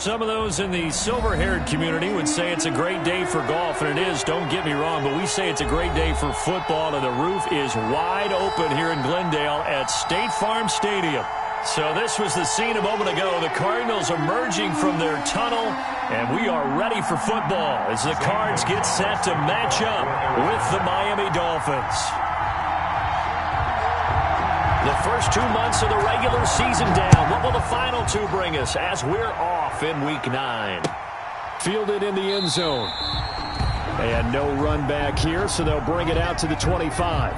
Some of those in the silver-haired community would say it's a great day for golf, and it is, don't get me wrong, but we say it's a great day for football, and the roof is wide open here in Glendale at State Farm Stadium. So this was the scene a moment ago. The Cardinals emerging from their tunnel, and we are ready for football as the Cards get set to match up with the Miami Dolphins. The first 2 months of the regular season down. What will the final 2 bring us as we're off in Week 9? Fielded in the end zone. And no run back here, so they'll bring it out to the 25.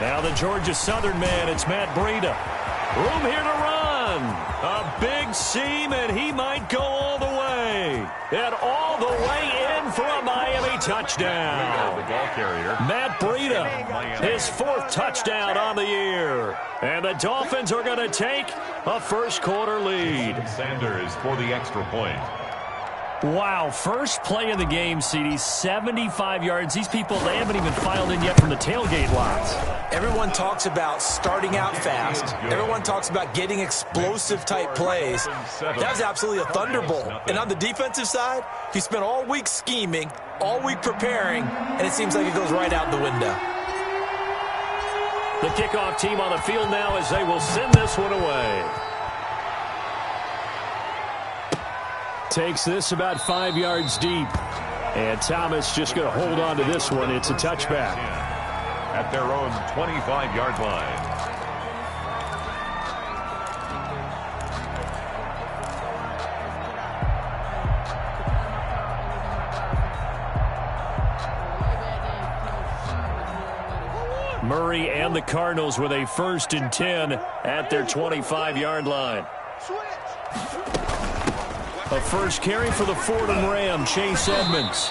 Now the Georgia Southern man, it's Matt Breida. Room here to run. A big seam, and he might go all the way. And all the way in for a Miami touchdown. The ball carrier. Matt Breida, his 4th touchdown on the year. And the Dolphins are going to take a first-quarter lead. Sanders for the extra point. Wow, first play of the game, CD, 75 yards. These people, they haven't even filed in yet from the tailgate lots. Everyone talks about starting out fast. Everyone talks about getting explosive-type plays. That was absolutely a thunderbolt. And on the defensive side, he spent all week scheming, all week preparing, and it seems like it goes right out the window. The kickoff team on the field now as they will send this one away. Takes this about 5 yards deep. And Thomas just going to hold on to this one. It's a touchback. At their own 25-yard line. Murray and the Cardinals with a 1st and 10 at their 25-yard line. A first carry for the Fordham Ram, Chase Edmonds.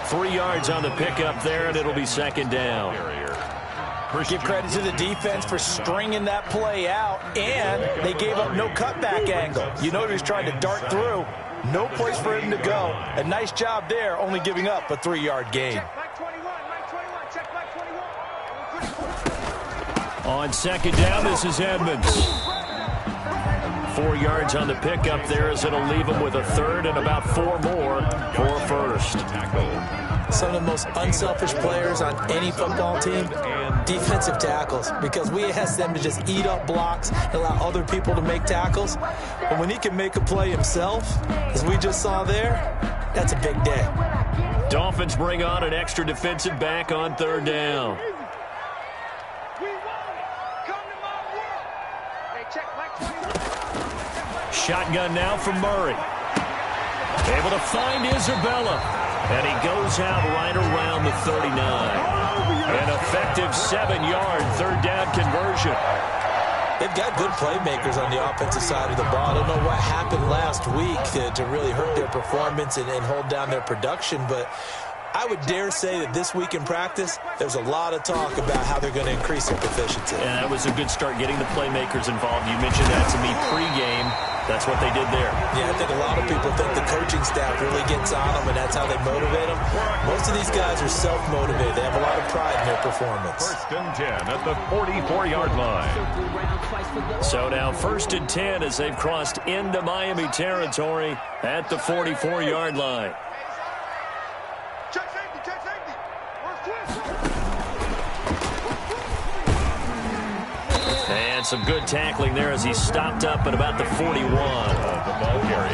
3 yards on the pickup there, and it'll be 2nd down. Give credit to the defense for stringing that play out, and they gave up no cutback angle. You know he was trying to dart through. No place for him to go. A nice job there, only giving up a 3-yard gain. On 2nd down, this is Edmonds. 4 yards on the pickup there as it'll leave him with a 3rd and about 4 more for a 1st. Some of the most unselfish players on any football team, defensive tackles, because we ask them to just eat up blocks and allow other people to make tackles. But when he can make a play himself, as we just saw there, that's a big day. Dolphins bring on an extra defensive back on 3rd down. Shotgun now from Murray. Able to find Isabella. And he goes out right around the 39. An effective 7-yard 3rd down conversion. They've got good playmakers on the offensive side of the ball. I don't know what happened last week to really hurt their performance and hold down their production, but I would dare say that this week in practice, there's a lot of talk about how they're going to increase their proficiency. And that was a good start, getting the playmakers involved. You mentioned that to me pregame. That's what they did there. Yeah, I think a lot of people think the coaching staff really gets on them, and that's how they motivate them. Most of these guys are self-motivated. They have a lot of pride in their performance. 1st and 10 at the 44-yard line. So now 1st and 10 as they've crossed into Miami territory at the 44-yard line. And some good tackling there as he stopped up at about the 41.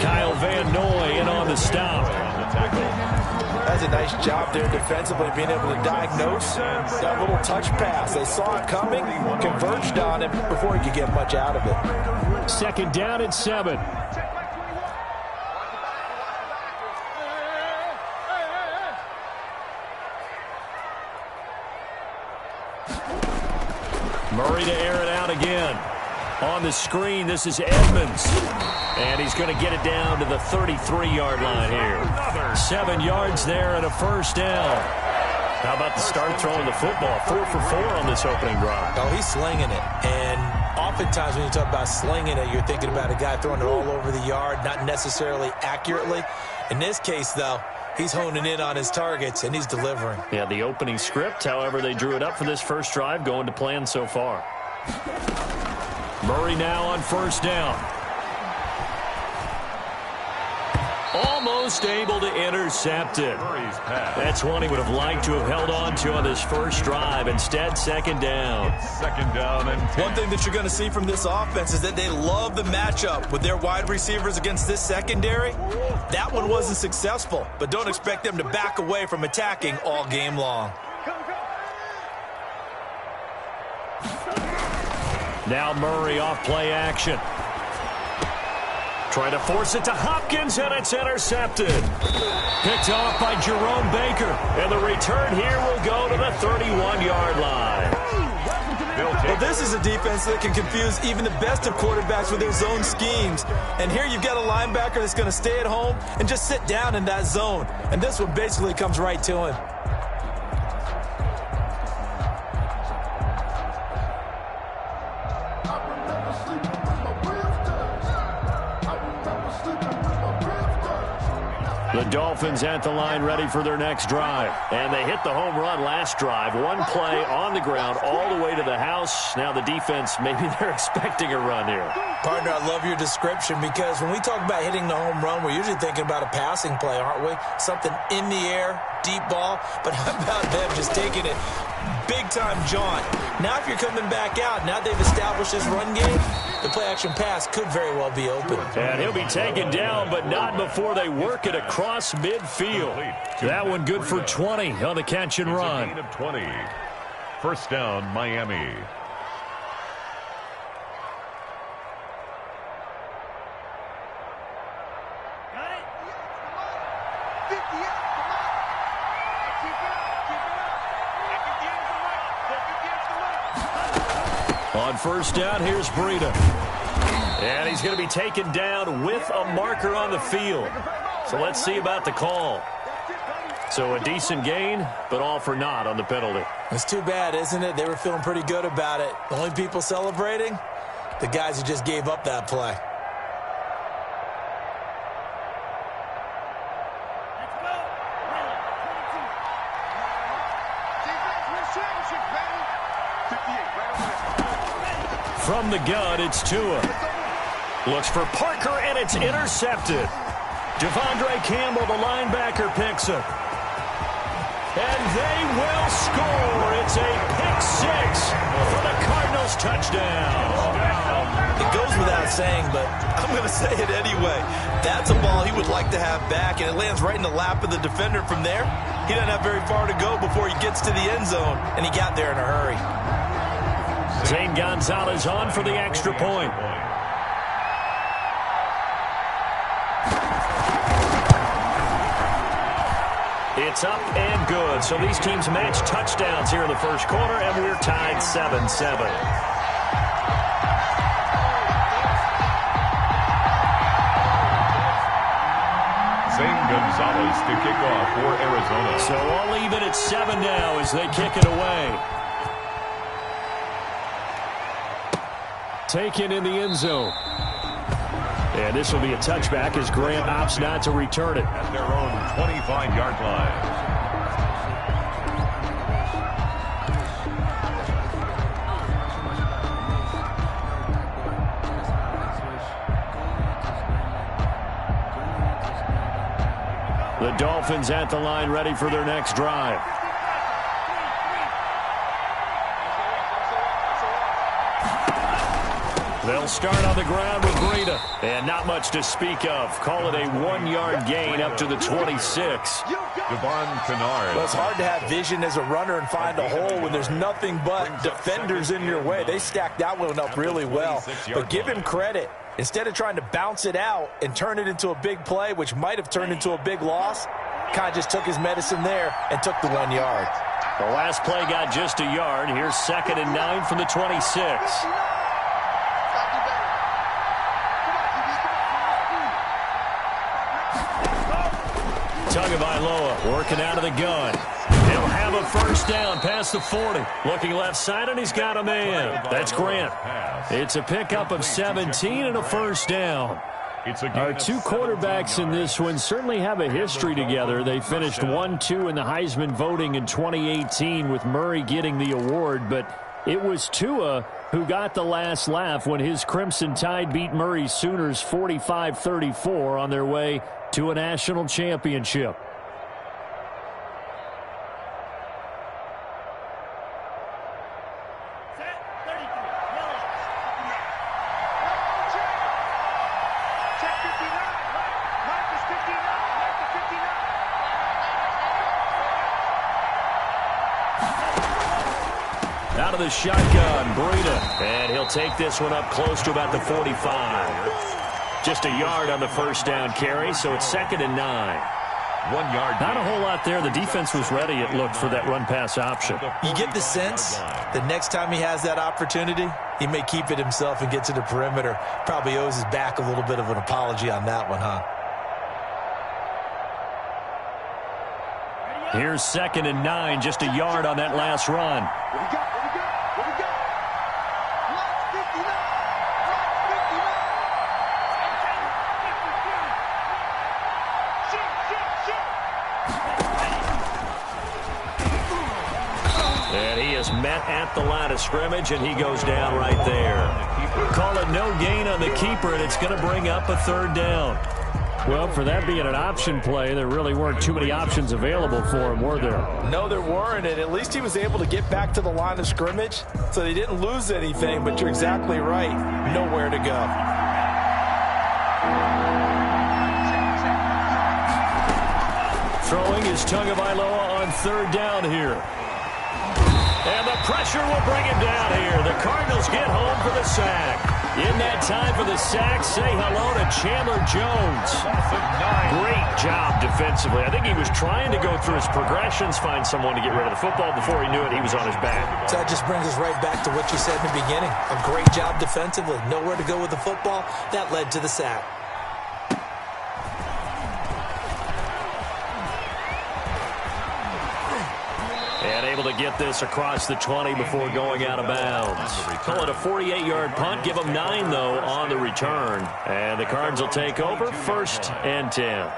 Kyle Van Noy in on the stop. That's a nice job there defensively, being able to diagnose that little touch pass. They saw it coming, converged on him before he could get much out of it. 2nd down and 7. Murray to air it out again. On the screen, this is Edmonds. And he's going to get it down to the 33-yard line here. 7 yards there and a first down. How about the start throwing the football? 4 for 4 on this opening drive. Oh, he's slinging it. And oftentimes when you talk about slinging it, you're thinking about a guy throwing it all over the yard, not necessarily accurately. In this case, though, he's honing in on his targets, and he's delivering. Yeah, the opening script, however they drew it up for this first drive, going to plan so far. Murray now on first down. Almost able to intercept it. That's one he would have liked to have held on to on this first drive. Instead, second down. Second down and 10. One thing that you're going to see from this offense is that they love the matchup with their wide receivers against this secondary. That one wasn't successful, but don't expect them to back away from attacking all game long. Now Murray off play action. Trying to force it to Hopkins, and it's intercepted. Picked off by Jerome Baker. And the return here will go to the 31-yard line. Well, this is a defense that can confuse even the best of quarterbacks with their zone schemes. And here you've got a linebacker that's going to stay at home and just sit down in that zone. And this one basically comes right to him. The Dolphins at the line ready for their next drive. And they hit the home run last drive. One play on the ground all the way to the house. Now the defense, maybe they're expecting a run here. Partner, I love your description because when we talk about hitting the home run, we're usually thinking about a passing play, aren't we? Something in the air, deep ball. But how about them just taking it big-time jaunt? Now if you're coming back out, now they've established this run game, the play-action pass could very well be open. And he'll be taken down, but not before they work it across midfield. That one good for 20 on the catch and run. Gain of 20. First down, Miami. On first down, here's Breida. And he's going to be taken down with a marker on the field. So let's see about the call. So a decent gain, but all for naught on the penalty. It's too bad, isn't it? They were feeling pretty good about it. The only people celebrating, the guys who just gave up that play. From the gun, it's Tua. Looks for Parker, and it's intercepted. Devondre Campbell, the linebacker, picks him. And they will score. It's a pick six for the Cardinals touchdown. It goes without saying, but I'm going to say it anyway. That's a ball he would like to have back, and it lands right in the lap of the defender from there. He doesn't have very far to go before he gets to the end zone, and he got there in a hurry. Zane Gonzalez on for the extra point. It's up and good. So these teams match touchdowns here in the first quarter, and we're tied 7-7. Zane Gonzalez to kick off for Arizona. So all even at 7 now as they kick it away. Taken in the end zone. And this will be a touchback as Grant opts not to return it. At their own 25-yard line. The Dolphins at the line ready for their next drive. They'll start on the ground with Breida. And not much to speak of. Call it a 1-yard gain up to the 26. Devon Kennard. Well, it's hard to have vision as a runner and find a hole when there's nothing but defenders in your way. They stacked that one up really well. But give him credit. Instead of trying to bounce it out and turn it into a big play, which might have turned into a big loss, kind of just took his medicine there and took the 1 yard. The last play got just a yard. Here's 2nd and 9 from the 26. Tagovailoa working out of the gun. He'll have a first down past the 40. Looking left side, and he's got a man. That's Grant. It's a pickup of 17 and a first down. Our two quarterbacks in this one certainly have a history together. They finished 1-2 in the Heisman voting in 2018 with Murray getting the award, but it was Tua who got the last laugh when his Crimson Tide beat Murray's Sooners 45-34 on their way to a national championship. Out of the shotgun, Breida, and he'll take this one up close to about the 45. Just a yard on the first down carry, so it's 2nd and 9. 1 yard. Not a whole lot there. The defense was ready, it looked, for that run-pass option. You get the sense the next time he has that opportunity, he may keep it himself and get to the perimeter. Probably owes his back a little bit of an apology on that one, huh? Here's 2nd and 9, just a yard on that last run. And he is met at the line of scrimmage, and he goes down right there. Call it no gain on the keeper, and it's going to bring up a 3rd down. Well, for that being an option play, there really weren't too many options available for him, were there? No, there weren't, and at least he was able to get back to the line of scrimmage, so they didn't lose anything, but you're exactly right. Nowhere to go. Throwing is Tagovailoa on 3rd down here. And the pressure will bring him down here. The Cardinals get home for the sack. In that time for the sack, say hello to Chandler Jones. Great job defensively. I think he was trying to go through his progressions, find someone to get rid of the football. Before he knew it, he was on his back. So that just brings us right back to what you said in the beginning. A great job defensively. Nowhere to go with the football. That led to the sack. And able to get this across the 20 before going out of bounds. Call it a 48-yard punt. Give them 9, though, on the return. And the Cards will take over 1st and 10.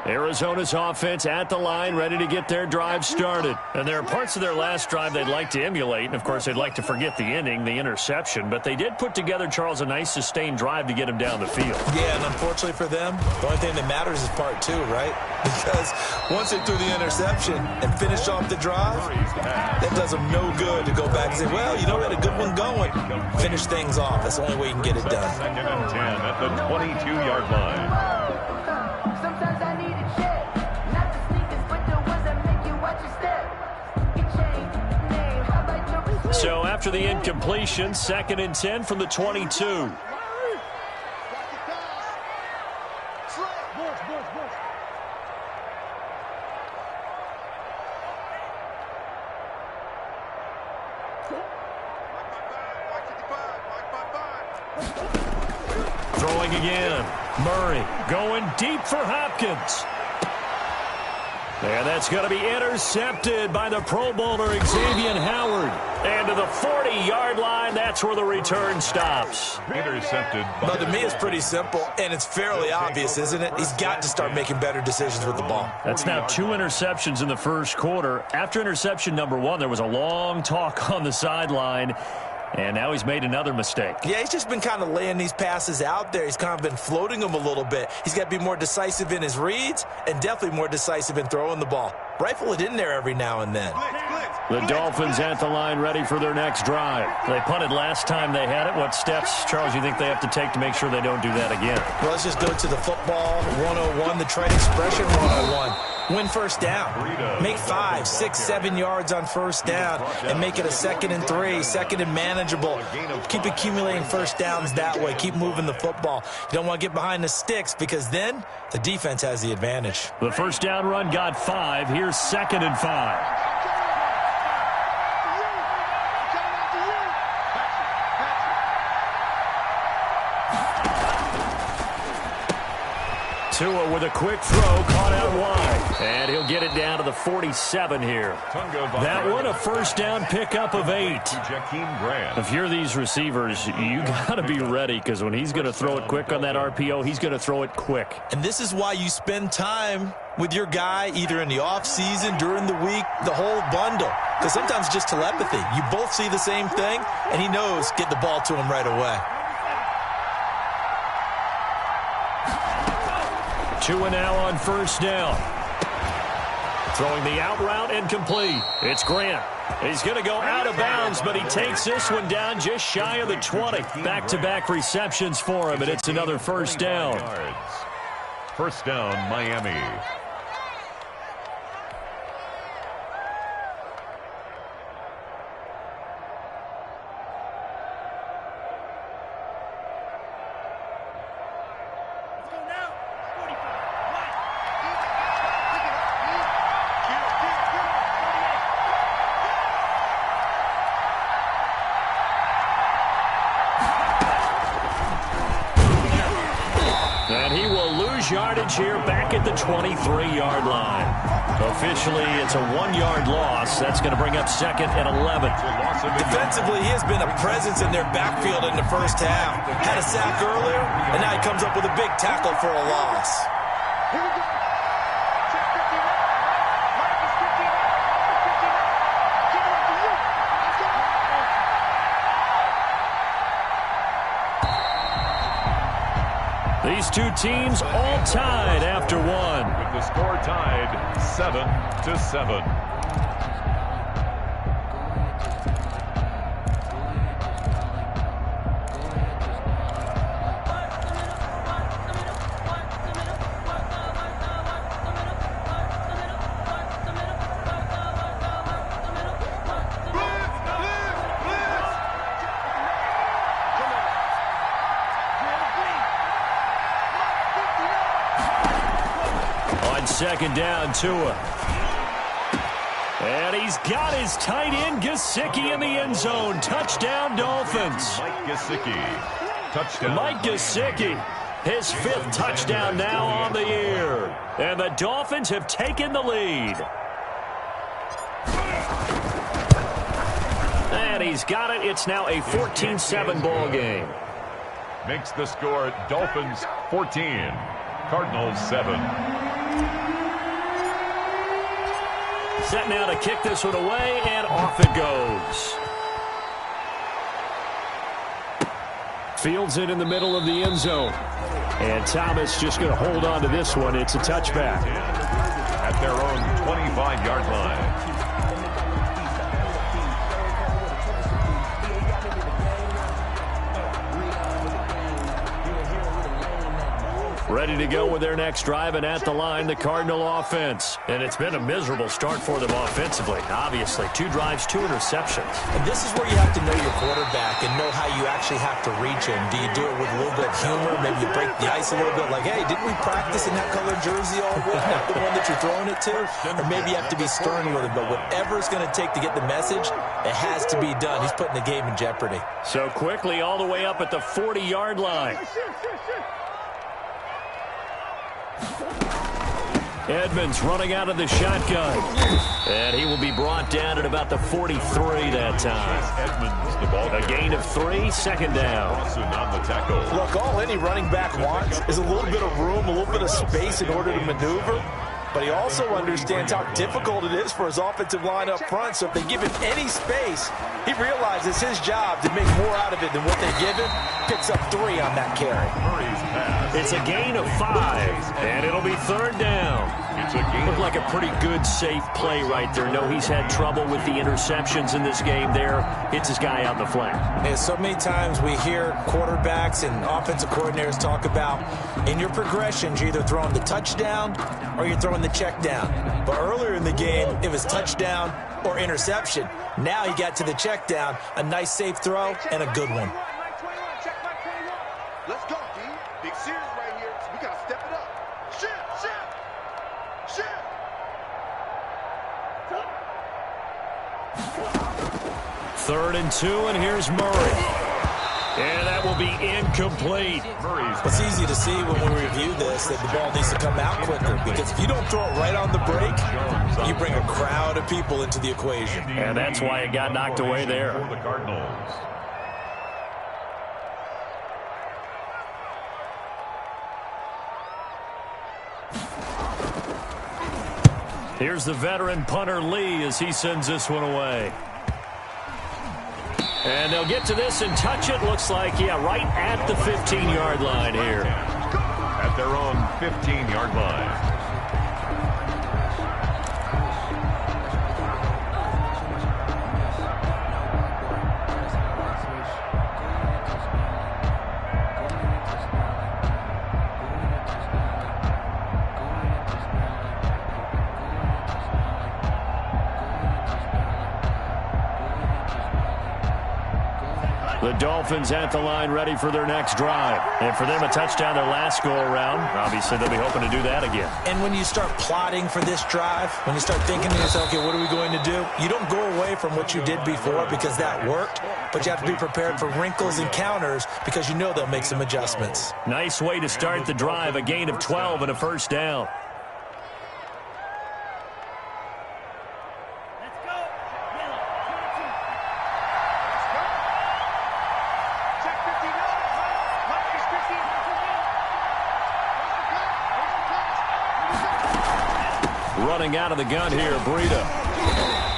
Arizona's offense at the line, ready to get their drive started. And there are parts of their last drive they'd like to emulate. And, of course, they'd like to forget the ending, the interception. But they did put together, Charles, a nice sustained drive to get him down the field. Yeah, and unfortunately for them, the only thing that matters is part 2, right? Because once they threw the interception and finished off the drive, that does them no good to go back and say, well, you know, we had a good one going. Finish things off. That's the only way you can get it done. 2nd and 10 at the 22-yard line. So after the incompletion, 2nd and 10 from the 22. Throwing again. Murray going deep for Hopkins. And that's going to be intercepted by the Pro Bowler Xavier Howard. And to the 40-yard line, that's where the return stops. Intercepted. Well, to me, it's pretty simple, and it's fairly obvious, isn't it? He's got to start making better decisions with the ball. That's now 2 interceptions in the first quarter. After interception number 1, there was a long talk on the sideline. And now he's made another mistake. Yeah, he's just been kind of laying these passes out there. He's kind of been floating them a little bit. He's got to be more decisive in his reads and definitely more decisive in throwing the ball. Rifle it in there every now and then. The Dolphins at the line ready for their next drive. They punted last time they had it. What steps, Charles, you think they have to take to make sure they don't do that again? Well, let's just go to the football 101, the trade expression 101. win first down. Make 5, 6, 7 yards on first down and make it a 2nd and 3, 2nd and manageable. Keep accumulating first downs that way. Keep moving the football. You don't want to get behind the sticks because then the defense has the advantage. The first down run got 5. Here's 2nd and 5. Tua with a quick throw, caught out wide. And he'll get it down to the 47 here. That one a first down pickup of 8. If you're these receivers, you got to be ready because when he's going to throw it quick on that RPO, he's going to throw it quick. And this is why you spend time with your guy either in the offseason, during the week, the whole bundle. Because sometimes it's just telepathy. You both see the same thing, and he knows get the ball to him right away. Tua now on first down. Throwing the out route and complete. It's Grant. He's going to go out of bounds, but he takes this one down just shy of the 20. Back-to-back receptions for him, and it's another first down. First down, Miami. Yardage here back at the 23-yard line. Officially, it's a 1-yard loss. That's going to bring up 2nd and 11. Defensively, he has been a presence in their backfield in the first half. Had a sack earlier, and now he comes up with a big tackle for a loss. These two teams all tied after one. With the score tied 7-7. Second down, Tua. And he's got his tight end, Gesicki, in the end zone. Touchdown, Dolphins. Mike Gesicki. Touchdown. Mike Gesicki, his 5th touchdown now on the year. And the Dolphins have taken the lead. And he's got it. It's now a 14-7 ball game. Makes the score Dolphins 14, Cardinals 7. Set now to kick this one away, and off it goes. Fields it in the middle of the end zone. And Thomas just going to hold on to this one. It's a touchback. At their own 25-yard line. Ready to go with their next drive, and at the line, the Cardinal offense. And it's been a miserable start for them offensively. Obviously, 2 drives, 2 interceptions. And this is where you have to know your quarterback and know how you actually have to reach him. Do you do it with a little bit of humor? Maybe you break the ice a little bit, like, hey, didn't we practice in that colored jersey all week? Not the one that you're throwing it to? Or maybe you have to be stern with it. But whatever it's going to take to get the message, it has to be done. He's putting the game in jeopardy. So quickly all the way up at the 40-yard line. Edmonds running out of the shotgun. And he will be brought down at about the 43 that time. Edmonds, the ball. A gain of 3, 2nd down. On the tackle. Look, all any running back wants is a little bit of room, a little bit of space in order to maneuver. But he also understands how difficult it is for his offensive line up front. So if they give him any space, he realizes his job to make more out of it than what they give him. Picks up 3 on that carry. It's a gain of 5, and it'll be 3rd down. It's a gain. Looked like a pretty good, safe play right there. No, he's had trouble with the interceptions in this game there. Hits his guy out in the flat. And so many times we hear quarterbacks and offensive coordinators talk about in your progressions, you're either throwing the touchdown or you're throwing the check down. But earlier in the game, it was touchdown or interception. Now he got to the check down, a nice safe throw and a good one. Let's go, D. Big series right here. We got to step it up. Shift. 3rd and 2, and here's Murray. And that will be incomplete. It's easy to see when we review this that the ball needs to come out quicker, because if you don't throw it right on the break, you bring a crowd of people into the equation. And that's why it got knocked away there. For the Cardinals. Here's the veteran punter Lee as he sends this one away. And they'll get to this and touch it. Looks like, yeah, right at the 15-yard line here. At their own 15-yard line. The Dolphins at the line ready for their next drive. And for them, a touchdown their last go-around. Obviously, they'll be hoping to do that again. And when you start plotting for this drive, when you start thinking to yourself, okay, what are we going to do? You don't go away from what you did before because that worked, but you have to be prepared for wrinkles and counters because you know they'll make some adjustments. Nice way to start the drive, a gain of 12 and a first down. Running out of the gun here, Breida.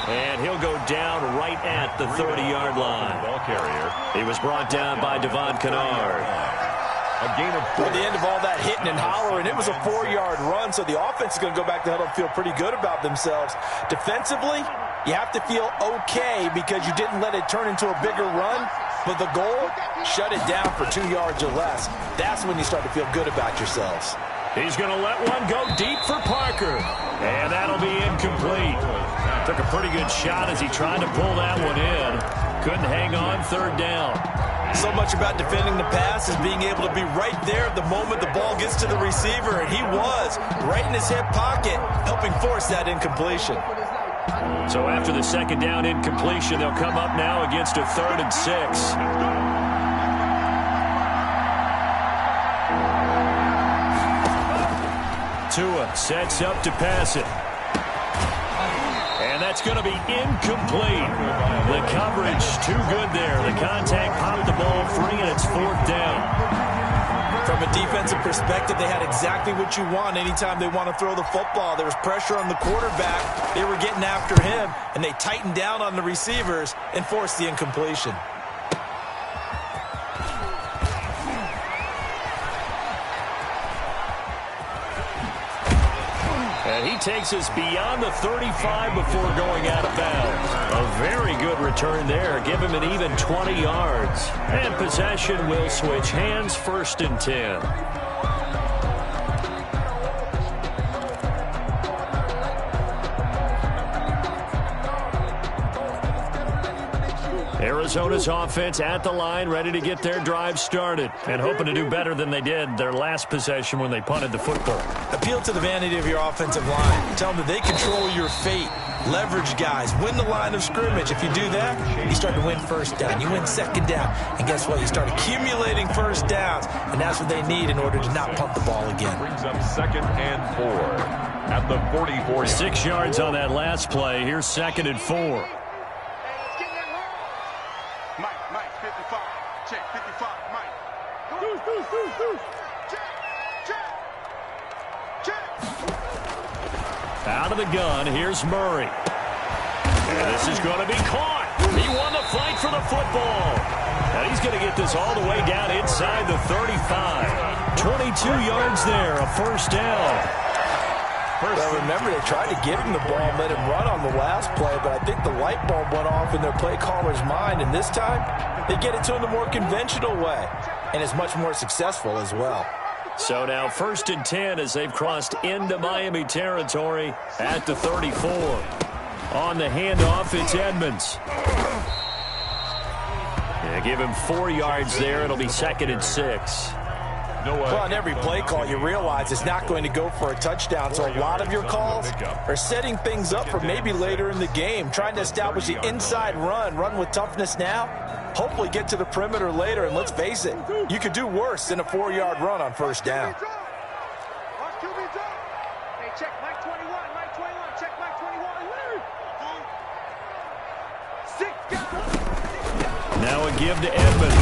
And he'll go down right at the 30-yard line. Ball carrier. He was brought down by Devon Kennard. A gain of 4. At the end of all that hitting and hollering, it was a 4-yard run, so the offense is going to go back to huddle and feel pretty good about themselves. Defensively, you have to feel okay because you didn't let it turn into a bigger run, but the goal, shut it down for 2 yards or less. That's when you start to feel good about yourselves. He's going to let one go deep for Parker. And that'll be incomplete. Took a pretty good shot as he tried to pull that one in. Couldn't hang on, 3rd down. So much about defending the pass is being able to be right there at the moment the ball gets to the receiver, and he was right in his hip pocket, helping force that incompletion. So after the 2nd down incompletion, they'll come up now against a 3rd and 6. Tua sets up to pass it. And that's going to be incomplete. The coverage too good there. The contact popped the ball free, and it's 4th down. From a defensive perspective, they had exactly what you want anytime they want to throw the football. There was pressure on the quarterback. They were getting after him, and they tightened down on the receivers and forced the incompletion. And he takes us beyond the 35 before going out of bounds. A very good return there. Give him an even 20 yards. And possession will switch hands, 1st and 10. Arizona's offense at the line, ready to get their drive started and hoping to do better than they did their last possession when they punted the football. Appeal to the vanity of your offensive line. Tell them that they control your fate. Leverage guys. Win the line of scrimmage. If you do that, you start to win 1st down. You win 2nd down. And guess what? You start accumulating 1st downs. And that's what they need in order to not punt the ball again. Brings up 2nd and 4 at the 44. 6 yards on that last play. Here's 2nd and 4. Mike, 55. Check, 55, Mike. Check. Out of the gun, here's Murray. And this is going to be caught. He won the fight for the football. And he's going to get this all the way down inside the 35. 22 yards there, a 1st down. Well, remember, they tried to give him the ball and let him run on the last play, but I think the light bulb went off in their play caller's mind, and this time they get it to him the more conventional way, and it's much more successful as well. So now 1st and 10 as they've crossed into Miami territory at the 34. On the handoff, it's Edmonds. Yeah, give him 4 yards there. It'll be 2nd and 6. Well, on every play call, you realize it's not going to go for a touchdown, so a lot of your calls are setting things up for maybe later in the game, trying to establish the inside run with toughness now, hopefully get to the perimeter later, and let's face it, you could do worse than a 4-yard run on 1st down. Hey, check Mike 21, Mike 21, check Mike 21. Now a give to Edmonds.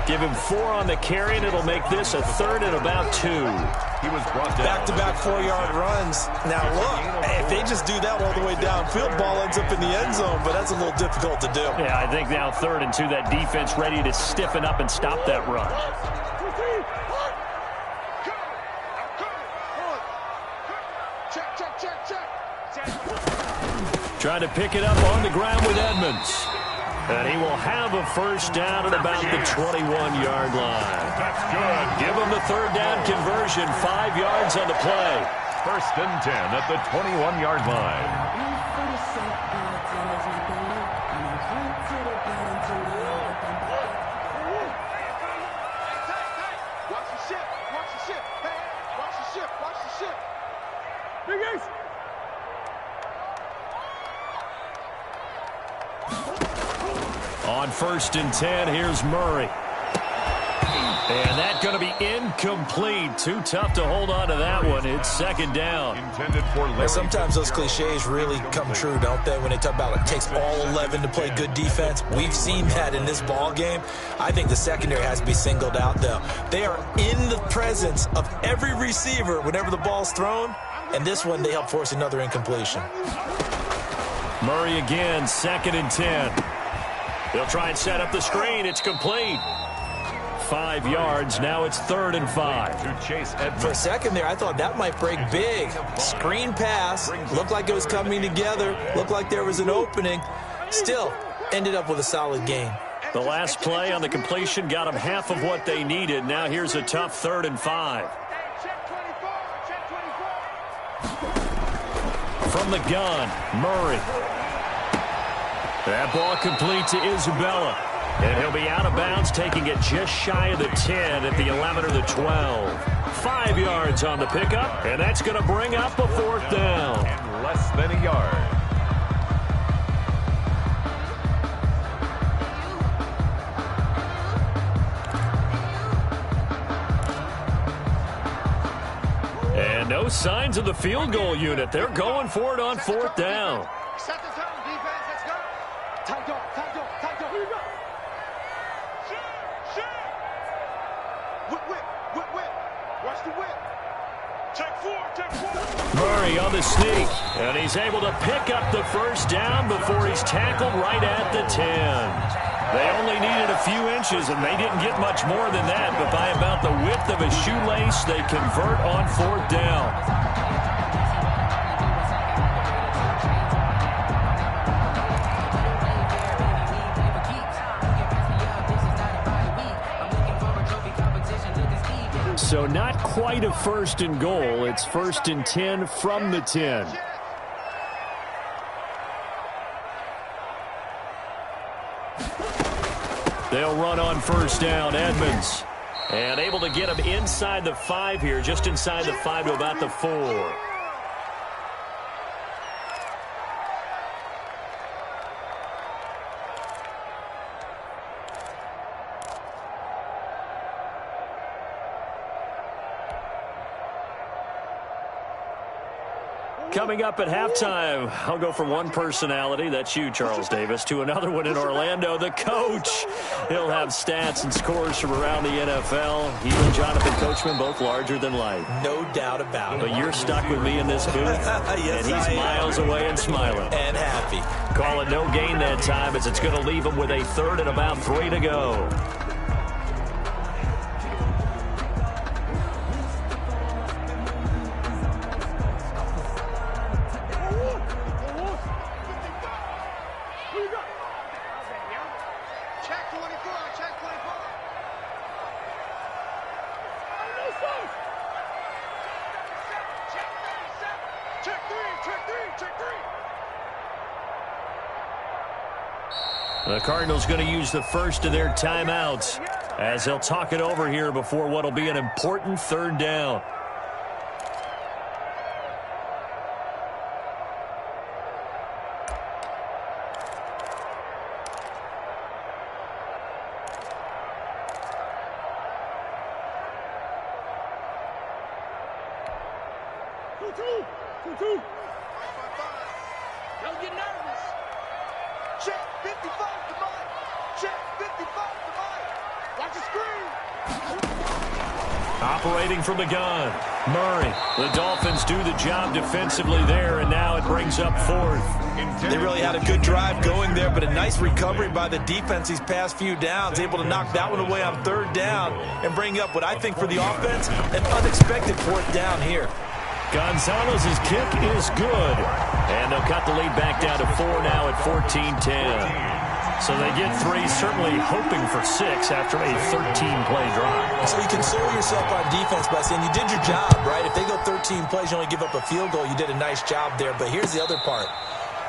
Give him 4 on the carry, and it'll make this a 3rd and about 2. He was brought down. Back-to-back 4-yard runs. Now, look, if they just do that all the way downfield, ball ends up in the end zone, but that's a little difficult to do. Yeah, I think now 3rd and 2, that defense ready to stiffen up and stop that run. Trying to pick it up on the ground with Edmonds. And he will have a 1st down at about the 21-yard line. That's good. Give him the 3rd down conversion, 5 yards on the play. 1st and 10 at the 21-yard line. Watch the ship, watch the ship. Hey, watch the ship, watch the ship. Big Ace. On 1st and 10, here's Murray. And that's going to be incomplete. Too tough to hold on to that one. It's 2nd down. Intended for Larry. Well, sometimes those cliches really come true, don't they? When they talk about it takes all 11 to play good defense. We've seen that in this ball game. I think the secondary has to be singled out, though. They are in the presence of every receiver whenever the ball's thrown. And this one, they help force another incompletion. Murray again, 2nd and 10. They'll try and set up the screen. It's complete. 5 yards. Now it's 3rd and 5. To chase Edmonds. For a second there, I thought that might break big. Screen pass. Looked like it was coming together. Looked like there was an opening. Still, ended up with a solid gain. The last play on the completion got them half of what they needed. Now here's a tough 3rd and 5. From the gun, Murray. That ball complete to Isabella. And he'll be out of bounds, taking it just shy of the 10 at the 11 or the 12. 5 yards on the pickup, and that's going to bring up a 4th down. And less than a yard. And no signs of the field goal unit. They're going for it on 4th down. Set the tone, defense, let's go. Tight dog, tight dog, tight dog. Here we go. Whip. Watch the whip. Check 4. Murray on the sneak, and he's able to pick up the 1st down before he's tackled right at the 10. They only needed a few inches, and they didn't get much more than that, but by about the width of a shoelace, they convert on 4th down. So not quite a 1st and goal. It's 1st and 10 from the 10. They'll run on 1st down. Edmonds. And able to get him inside the 5 here, just inside the 5 to about the 4. Coming up at halftime, I'll go from one personality, that's you, Charles Davis, to another one in Orlando, the coach. He'll have stats and scores from around the NFL. He and Jonathan Coachman, both larger than life. No doubt about it. But you're stuck with me in this booth, yes, and he's miles away and smiling. And happy. Call it no gain that time, as it's going to leave him with a 3rd and about 3 to go. The Cardinals going to use the first of their timeouts as they'll talk it over here before what will be an important third down. Don't get nervous. Check 55 to Mike. Check 55 to Mike. Watch the screen. Operating from the gun, Murray. The Dolphins do the job defensively there, and now it brings up fourth. They really had a good drive going there, but a nice recovery by the defense these past few downs, able to knock that one away on third down and bring up what I think for the offense, an unexpected fourth down here. Gonzalez's kick is good, and they'll cut the lead back down to 4 now at 14-10. So they get 3, certainly hoping for 6 after a 13-play drive. So you console yourself on defense by saying you did your job, right? If they go 13 plays, you only give up a field goal, you did a nice job there. But here's the other part.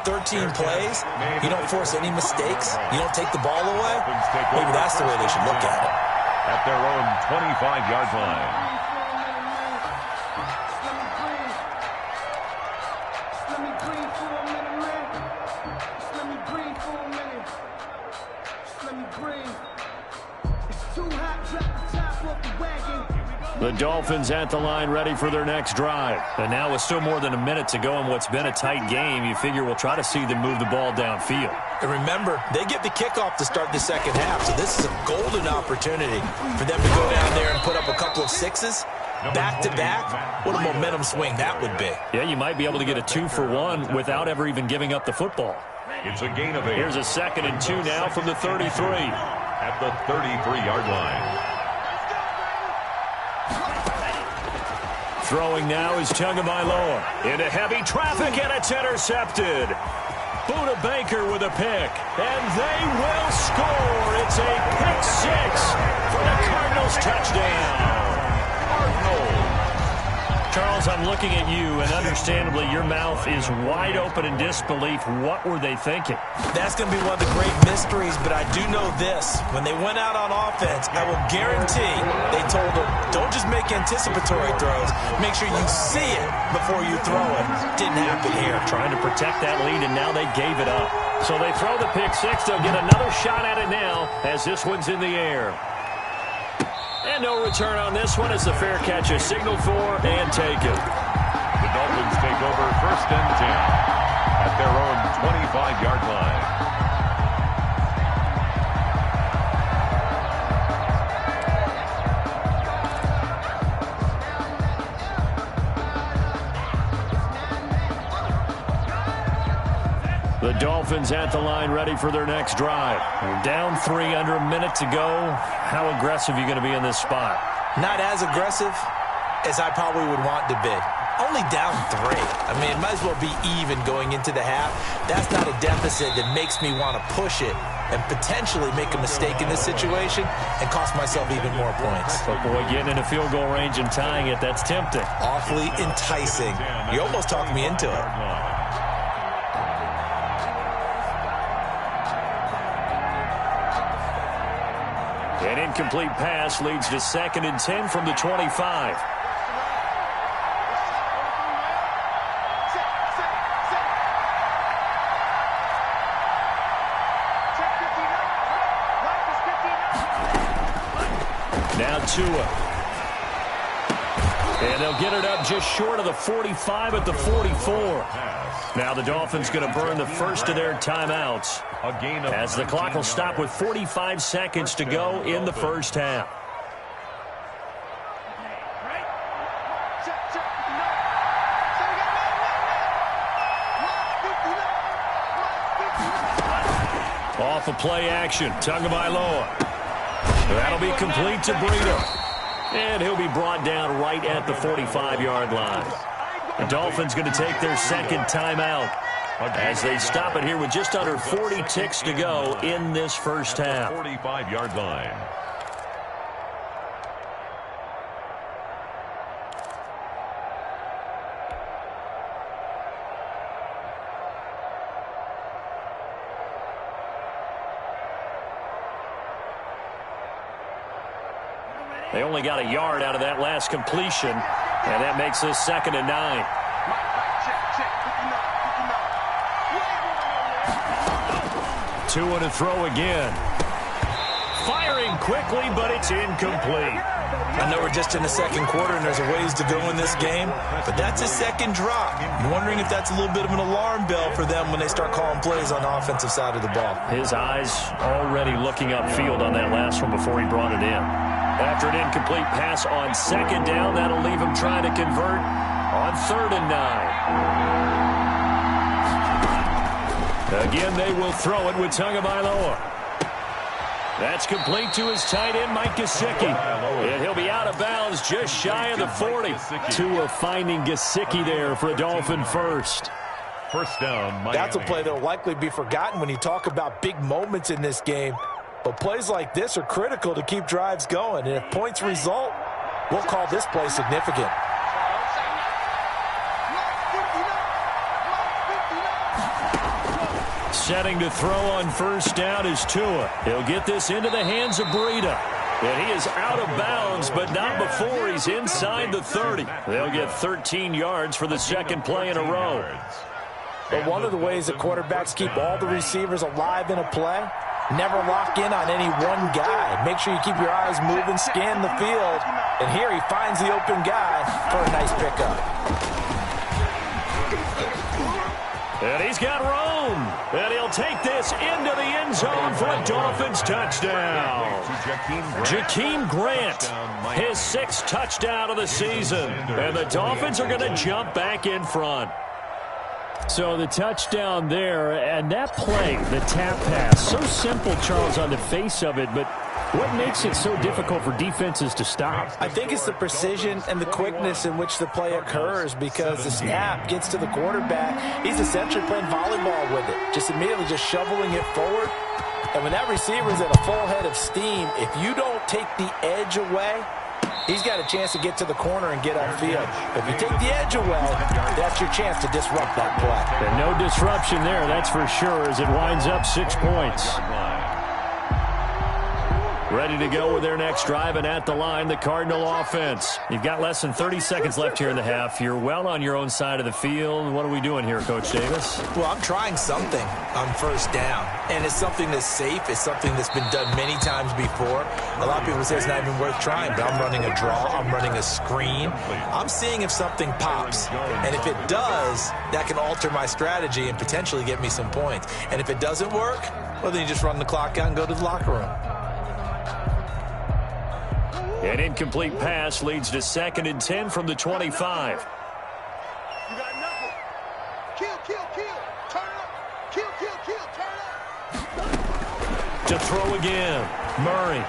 13 plays, you don't force any mistakes, you don't take the ball away. Maybe that's the way they should look at it. At their own 25-yard line. The Dolphins at the line ready for their next drive. And now with still more than a minute to go in what's been a tight game, you figure we'll try to see them move the ball downfield. And remember, they get the kickoff to start the second half, so this is a golden opportunity for them to go down there and put up a couple of sixes back-to-back. What a momentum swing that would be. Yeah, you might be able to get a 2-for-1 without ever even giving up the football. It's a gain of 8. Here's a 2nd and 2 now from the 33. At the 33-yard line. Throwing now is Tagovailoa into heavy traffic, and it's intercepted. Buda Baker with a pick, and they will score. It's a pick 6 for the Cardinals touchdown. Charles, I'm looking at you, and understandably your mouth is wide open in disbelief. What were they thinking? That's going to be one of the great mysteries, but I do know this. When they went out on offense, I will guarantee they told them, don't just make anticipatory throws. Make sure you see it before you throw it. Didn't happen here. Trying to protect that lead, and now they gave it up. So they throw the pick 6. They'll get another shot at it now as this one's in the air. And no return on this one as the fair catch is signaled for and taken. The Dolphins take over 1st and 10 at their own 25-yard line. The Dolphins at the line ready for their next drive. Down 3, under a minute to go. How aggressive are you going to be in this spot? Not as aggressive as I probably would want to be. Only down 3. I mean, it might as well be even going into the half. That's not a deficit that makes me want to push it and potentially make a mistake in this situation and cost myself even more points. But boy, getting in a field goal range and tying it, that's tempting. Awfully enticing. You almost talked me into it. An incomplete pass leads to 2nd and 10 from the 25. Now Tua. And they'll get it up just short of the 45 at the 44. Now the Dolphins going to burn the first of their timeouts as the clock will stop with 45 seconds to go in the first half. Off of play action, Tagovailoa. That'll be complete to Breida. And he'll be brought down right at the 45-yard line. The Dolphins going to take their 2nd timeout as they stop it here with just under 40 ticks to go in this first half. 45-yard line. They only got a yard out of that last completion, and that makes this 2nd and 9. Two and a throw again. Firing quickly, but it's incomplete. I know we're just in the 2nd quarter and there's a ways to go in this game, but that's a 2nd drop. I'm wondering if that's a little bit of an alarm bell for them when they start calling plays on the offensive side of the ball. His eyes already looking upfield on that last one before he brought it in. After an incomplete pass on 2nd down, that'll leave him trying to convert on 3rd and 9. Again, they will throw it with Tagovailoa. That's complete to his tight end, Mike Gesicki. And he'll be out of bounds just shy of the 40. Tua finding Gesicki there for a Dolphin first. First down, Miami. That's a play that will likely be forgotten when you talk about big moments in this game. But plays like this are critical to keep drives going. And if points result, we'll call this play significant. Setting to throw on 1st down is Tua. He'll get this into the hands of Breida. And he is out of bounds, but not before he's inside the 30. They'll get 13 yards for the 2nd play in a row. But one of the ways that quarterbacks keep all the receivers alive in a play, never lock in on any one guy. Make sure you keep your eyes moving, scan the field. And here he finds the open guy for a nice pickup. And he's got room. And he'll take this into the end zone for a Dolphins touchdown. Jakeem Grant, his 6th touchdown of the season. And the Dolphins are going to jump back in front. So the touchdown there, and that play, the tap pass, so simple, Charles, on the face of it, but what makes it so difficult for defenses to stop? I think it's the precision and the quickness in which the play occurs, because the snap gets to the quarterback. He's essentially playing volleyball with it, just immediately just shoveling it forward. And when that receiver's at a full head of steam, if you don't take the edge away, he's got a chance to get to the corner and get upfield. If you take the edge away, that's your chance to disrupt that play. And no disruption there, that's for sure, as it winds up 6 points. Ready to go with their next drive, and at the line, the Cardinal offense. You've got less than 30 seconds left here in the half. You're well on your own side of the field. What are we doing here, Coach Davis? Well, I'm trying something on 1st down, and it's something that's safe. It's something that's been done many times before. A lot of people say it's not even worth trying, but I'm running a draw. I'm running a screen. I'm seeing if something pops, and if it does, that can alter my strategy and potentially get me some points. And if it doesn't work, well, then you just run the clock out and go to the locker room. An incomplete pass leads to 2nd and 10 from the 25. You got nothing. Kill, kill, kill. Turn up. Kill, kill, kill. Turn up. To throw again. Murray.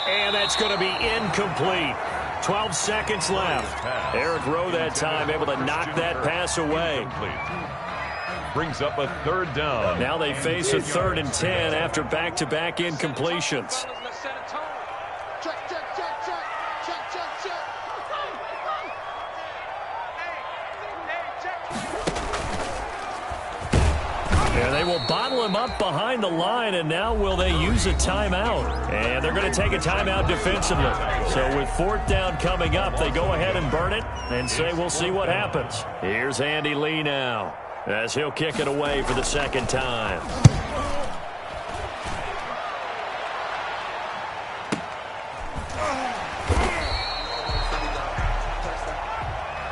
And that's going to be incomplete. 12 seconds left. Eric Rowe that time able to knock that pass away. Brings up a 3rd down. Now they face a 3rd and 10 after back-to-back incompletions. Check, check, check, check. Check, check, check. Yeah, they will bottle him up behind the line, and now will they use a timeout? And they're going to take a timeout defensively. So with 4th down coming up, they go ahead and burn it and say we'll see what happens. Here's Andy Lee now, as he'll kick it away for the 2nd time.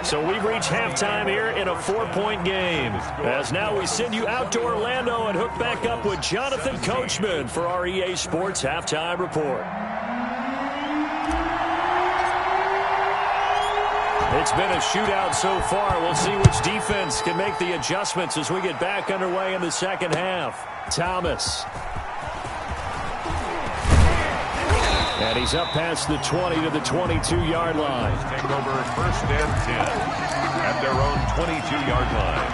So we've reached halftime here in a 4-point game. As now we send you out to Orlando and hook back up with Jonathan Coachman for our EA Sports Halftime Report. It's been a shootout so far. We'll see which defense can make the adjustments as we get back underway in the 2nd half. Thomas. And he's up past the 20 to the 22-yard line. Take over 1st and 10 at their own 22-yard line.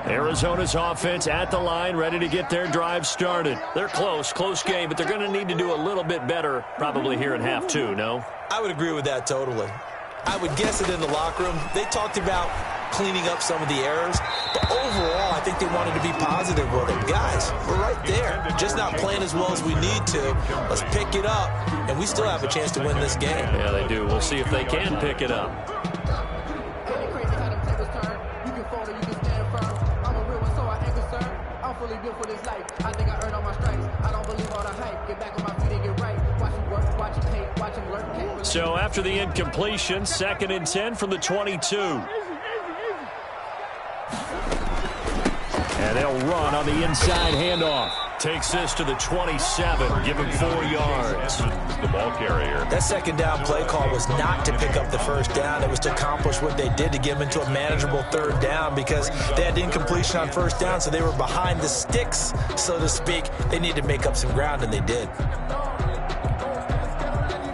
Arizona's offense at the line, ready to get their drive started. They're close game, but they're going to need to do a little bit better probably here in half 2, no? I would agree with that totally. I would guess it in the locker room. They talked about cleaning up some of the errors, but overall, I think they wanted to be positive with them. Guys, we're right there. Just not playing as well as we need to. Let's pick it up, and we still have a chance to win this game. Yeah, they do. We'll see if they can pick it up. So after the incompletion, 2nd and 10 from the 22. And they'll run on the inside handoff. Takes this to the 27, give him 4 yards. The ball carrier. That second down play call was not to pick up the first down. It was to accomplish what they did to get them into a manageable 3rd down because they had incompletion on 1st down, so they were behind the sticks, so to speak. They needed to make up some ground, and they did.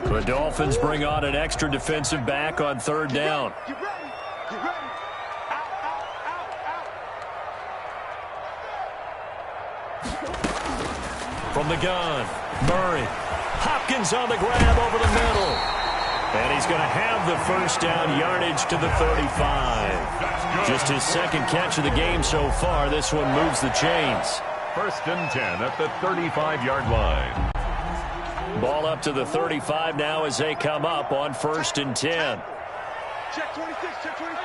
The Dolphins bring on an extra defensive back on 3rd down. Get ready. Get ready. Out, out, out, out. From the gun, Murray. Hopkins on the grab over the middle. And he's going to have the first down, yardage to the 35. Just his 2nd catch of the game so far. This one moves the chains. 1st and 10 at the 35-yard line. Ball up to the 35 now as they come up on 1st and 10. Check 26, check 26.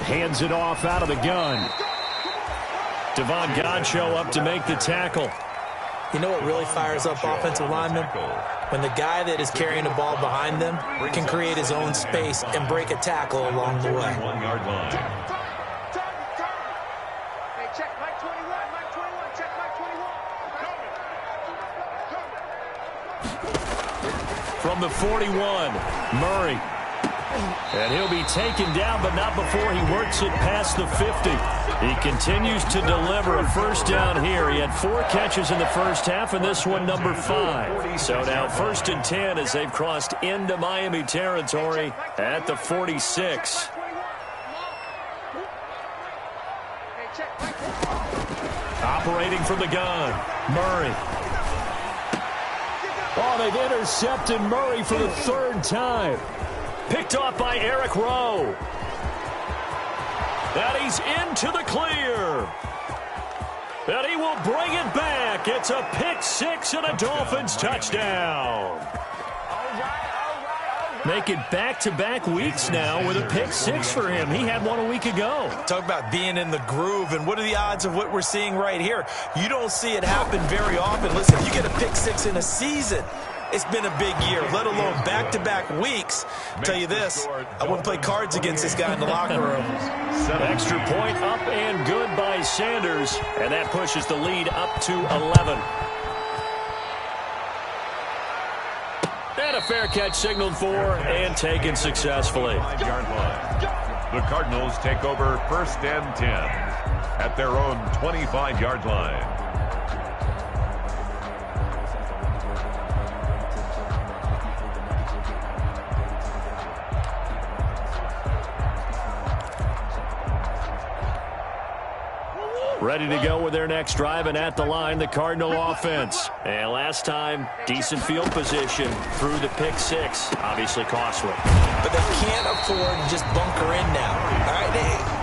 Hands it off out of the gun. Devon Godcho up to make the tackle. You know what really fires up offensive linemen? When the guy that is carrying the ball behind them can create his own space and break a tackle along the way. 1-yard line. Hey, check Mike 21, Mike 21, check Mike 21. From the 41, Murray. And he'll be taken down, but not before he works it past the 50. He continues to deliver a first down here. He had 4 catches in the first half, and this one number 5. So now 1st and 10 as they've crossed into Miami territory at the 46. Operating from the gun, Murray. Oh, they've intercepted Murray for the 3rd time. Picked off by Eric Rowe. And he's into the clear. And he will bring it back. It's a pick 6 and a Dolphins touchdown. Make it back-to-back weeks now with a pick 6 for him. He had one a week ago. Talk about being in the groove, and what are the odds of what we're seeing right here? You don't see it happen very often. Listen, you get a pick 6 in a season, it's been a big year, let alone back-to-back weeks. I'll tell you this, I wouldn't play cards against this guy in the locker room. Extra point up and good by Sanders, and that pushes the lead up to 11. And a fair catch signaled for and taken successfully. 5-yard line. The Cardinals take over 1st and 10 at their own 25-yard line. Ready to go with their next drive, and at the line, the Cardinal offense. And last time, decent field position through the pick 6. Obviously costly. But they can't afford to just bunker in now. All right,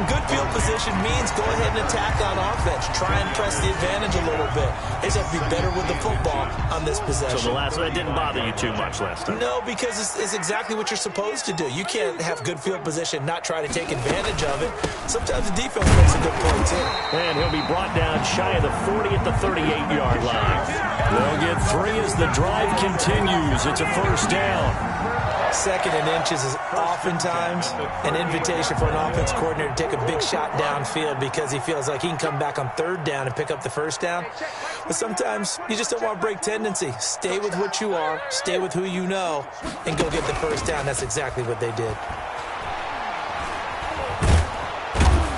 good field position means go ahead and attack on offense. Try and press the advantage a little bit. They just have to be better with the football on this possession. So that didn't bother you too much last time? No, because it's exactly what you're supposed to do. You can't have good field position, not try to take advantage of it. Sometimes the defense makes a good play, too. And he'll be brought down shy of the 40 at the 38-yard line. They'll get 3 as the drive continues. It's a first down. 2nd and inches is oftentimes an invitation for an offense coordinator to take a big shot downfield because he feels like he can come back on 3rd down and pick up the first down. But sometimes you just don't want to break tendency. Stay with what you are, stay with who you know, and go get the first down. That's exactly what they did.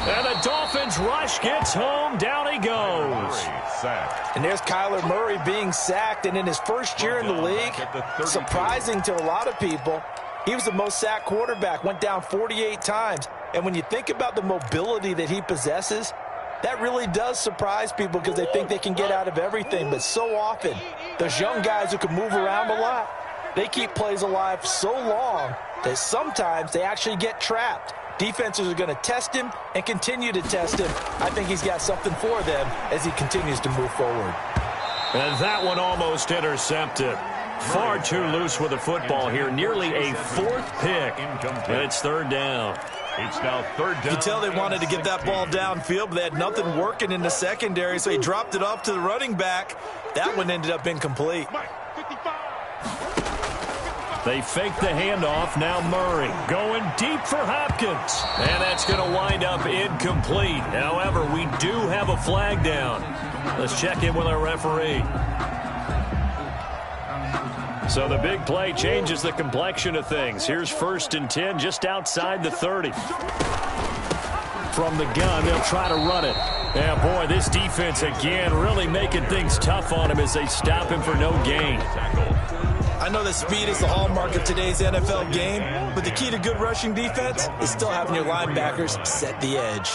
And the Dolphins rush gets home. Down he goes. And there's Kyler Murray being sacked, and in his first year in the league, surprising to a lot of people, he was the most sacked quarterback, went down 48 times. And when you think about the mobility that he possesses, That really does surprise people because they think they can get out of everything. But so often, those young guys who can move around a lot, they keep plays alive so long that sometimes they actually get trapped. Defenses are going to test him and continue to test him. I think he's got something for them as he continues to move forward. And that one almost intercepted. Far too loose with the football here. Nearly a fourth pick. And it's third down. It's now third down. You can tell they wanted to get that ball downfield, but they had nothing working in the secondary, so he dropped it off to the running back. That one ended up incomplete. They fake the handoff. Now Murray going deep for Hopkins. And that's going to wind up incomplete. However, we do have a flag down. Let's check in with our referee. So the big play changes the complexion of things. Here's 1st and 10 just outside the 30. From the gun, they'll try to run it. Yeah, boy, this defense again really making things tough on him as they stop him for no gain. I know that speed is the hallmark of today's NFL game, but the key to good rushing defense is still having your linebackers set the edge.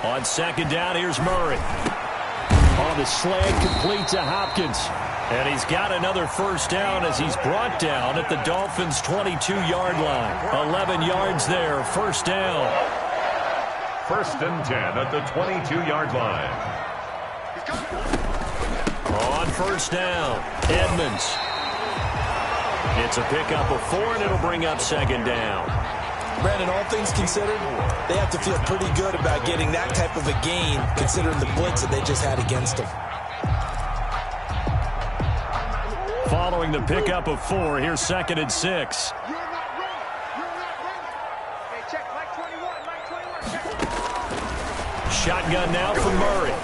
On 2nd down, here's Murray. On the slant, complete to Hopkins. And he's got another 1st down as he's brought down at the Dolphins' 22-yard line. 11 yards there, 1st down. 1st and 10 at the 22-yard line. On 1st down, Edmonds. It's a pickup of 4, and it'll bring up 2nd down. Brandon, all things considered, they have to feel pretty good about getting that type of a gain, considering the blitz that they just had against them. Following the pickup of 4, here's 2nd and 6. You're not ready. You're not ready. Hey, check. Mike 21. Mike 21. Check. Shotgun now for Murray.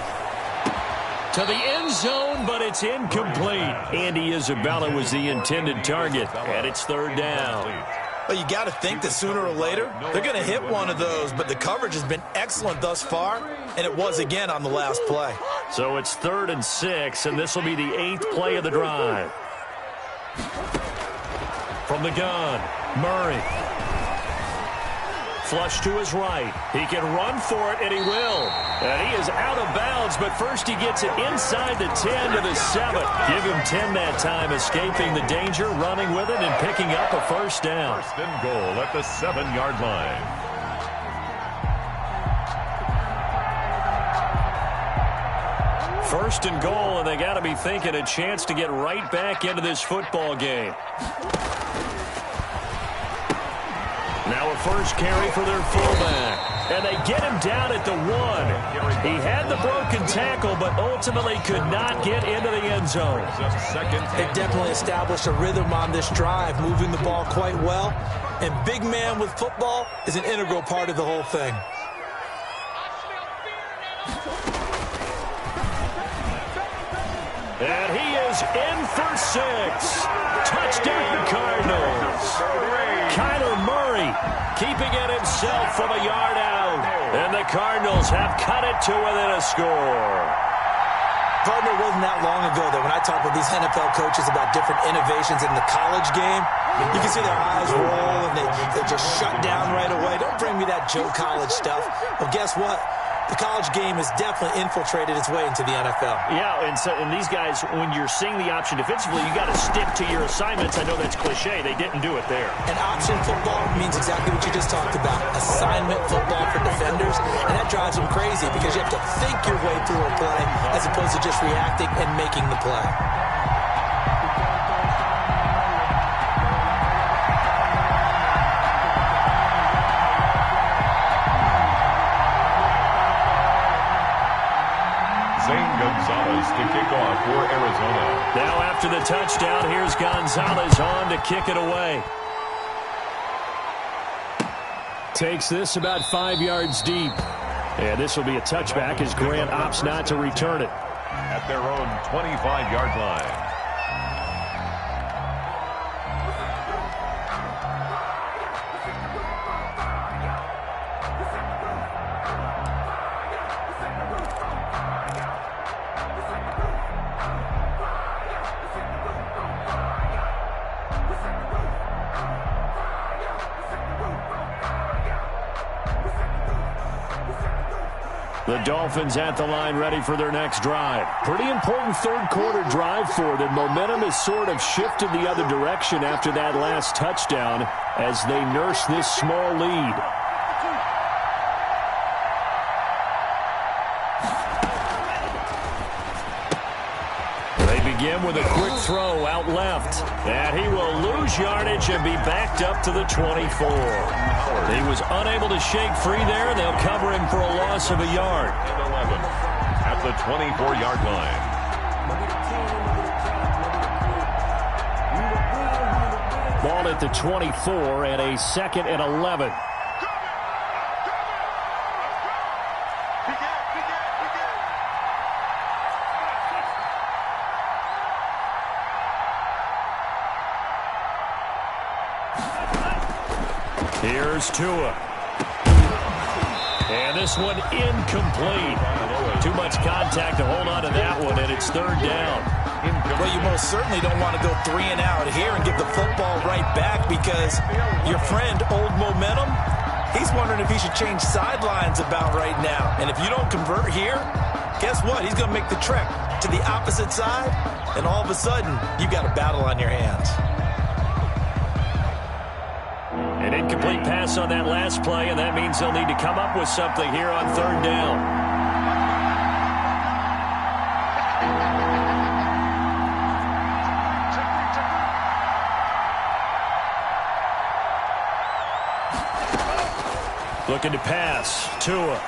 To the end zone, but it's incomplete. Andy Isabella was the intended target, and it's 3rd down. Well, you got to think that sooner or later, they're going to hit one of those, but the coverage has been excellent thus far, and it was again on the last play. So it's 3rd and 6, and this will be the 8th play of the drive. From the gun, Murray. Flush to his right. He can run for it, and he will. And he is out of bounds, but first he gets it inside the 10 to the 7. Give him 10 that time, escaping the danger, running with it, and picking up a 1st down. 1st and goal at the 7-yard line. First and goal, and they got to be thinking a chance to get right back into this football game. Now a first carry for their fullback. And they get him down at the 1. He had the broken tackle, but ultimately could not get into the end zone. They definitely established a rhythm on this drive, moving the ball quite well. And big man with football is an integral part of the whole thing. And he is in for 6. Touchdown, Cardinals. Kyler Murray keeping it himself from a yard out. And the Cardinals have cut it to within a score. Partner, it wasn't that long ago that when I talk with these NFL coaches about different innovations in the college game, you can see their eyes roll and they just shut down right away. Don't bring me that Joe College stuff. Well, guess what? The college game has definitely infiltrated its way into the NFL. Yeah, and these guys, when you're seeing the option defensively, you got to stick to your assignments. I know that's cliche. They didn't do it there. And option football means exactly what you just talked about, assignment football for defenders. And that drives them crazy because you have to think your way through a play as opposed to just reacting and making the play. To kick off for Arizona. Now after the touchdown, here's Gonzalez on to kick it away. Takes this about 5 yards deep. And this will be a touchback as Grant opts not to return it. At their own 25-yard line. The Dolphins at the line ready for their next drive. Pretty important third quarter drive for them. Momentum has sort of shifted the other direction after that last touchdown as they nurse this small lead. Begin with a quick throw out left. And he will lose yardage and be backed up to the 24. He was unable to shake free there. They'll cover him for a loss of a yard. 11 at the 24-yard line. Ball at the 24 and a 2nd and 11. Here's Tua. And this one incomplete. Too much contact to hold on to that one, and it's third down. Well, you most certainly don't want to go 3 and out here and give the football right back because your friend, Old Momentum, he's wondering if he should change sidelines about right now. And if you don't convert here, guess what? He's going to make the trek to the opposite side, and all of a sudden, you've got a battle on your hands. An incomplete pass on that last play, and that means they'll need to come up with something here on third down. Looking to pass. Tua.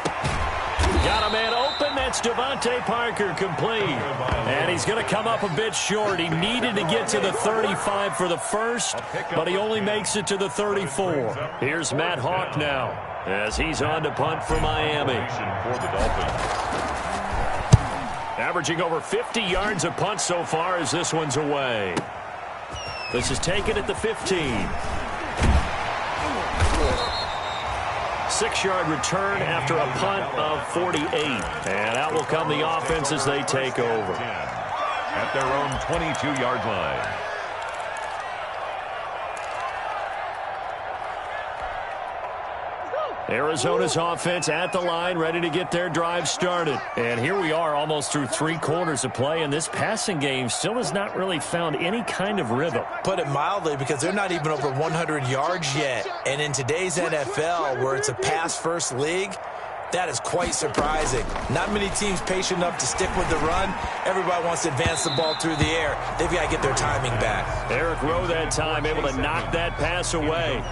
Got a man open. That's Devontae Parker, complete. And he's going to come up a bit short. He needed to get to the 35 for the first, but he only makes it to the 34. Here's Matt Hawk now as he's on to punt for Miami. For the Dolphins. Averaging over 50 yards a punt so far as this one's away. This is taken at the 15. 6-yard return after a punt of 48. And out will come the offense as they take over. At their own 22-yard line. Arizona's offense at the line, ready to get their drive started. And here we are almost through 3 quarters of play, and this passing game still has not really found any kind of rhythm. Put it mildly, because they're not even over 100 yards yet. And in today's NFL, where it's a pass-first league, that is quite surprising. Not many teams patient enough to stick with the run. Everybody wants to advance the ball through the air. They've got to get their timing back. Eric Rowe that time able to knock that pass away.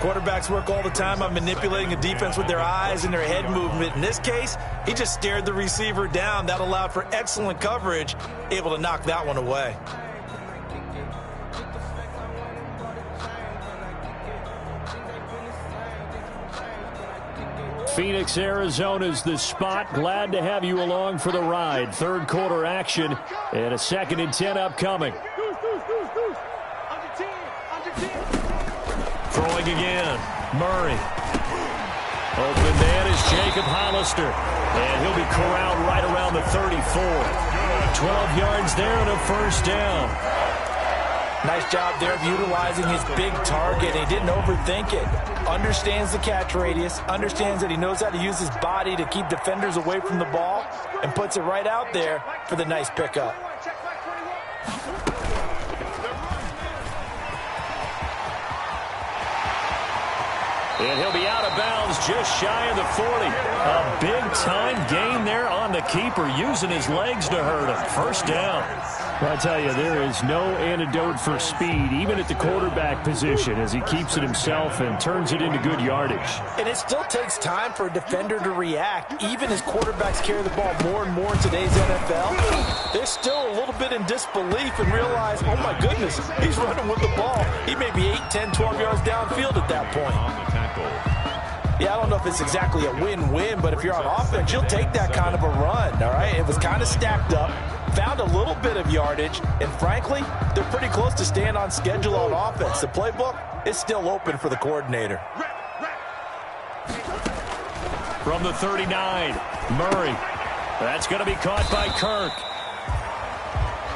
Quarterbacks work all the time on manipulating a defense with their eyes and their head movement. In this case, he just stared the receiver down. That allowed for excellent coverage, able to knock that one away. Phoenix, Arizona's the spot. Glad to have you along for the ride. Third quarter action and a 2nd and 10 upcoming. Throwing again. Murray. Open man is Jacob Hollister. And he'll be corralled right around the 34. 12 yards there and a first down. Nice job there of utilizing his big target. He didn't overthink it. Understands the catch radius. Understands that he knows how to use his body to keep defenders away from the ball. And puts it right out there for the nice pickup. And he'll be out of bounds just shy of the 40. A big-time gain there on the keeper, using his legs to hurt him. First down. Well, I tell you, there is no antidote for speed, even at the quarterback position, as he keeps it himself and turns it into good yardage. And it still takes time for a defender to react. Even as quarterbacks carry the ball more and more in today's NFL, they're still a little bit in disbelief and realize, oh my goodness, he's running with the ball. He may be 8, 10, 12 yards downfield at that point. Yeah, I don't know if it's exactly a win-win, but if you're on offense, you'll take that kind of a run, all right? It was kind of stacked up, found a little bit of yardage, and frankly, they're pretty close to staying on schedule on offense. The playbook is still open for the coordinator. From the 39, Murray. That's going to be caught by Kirk.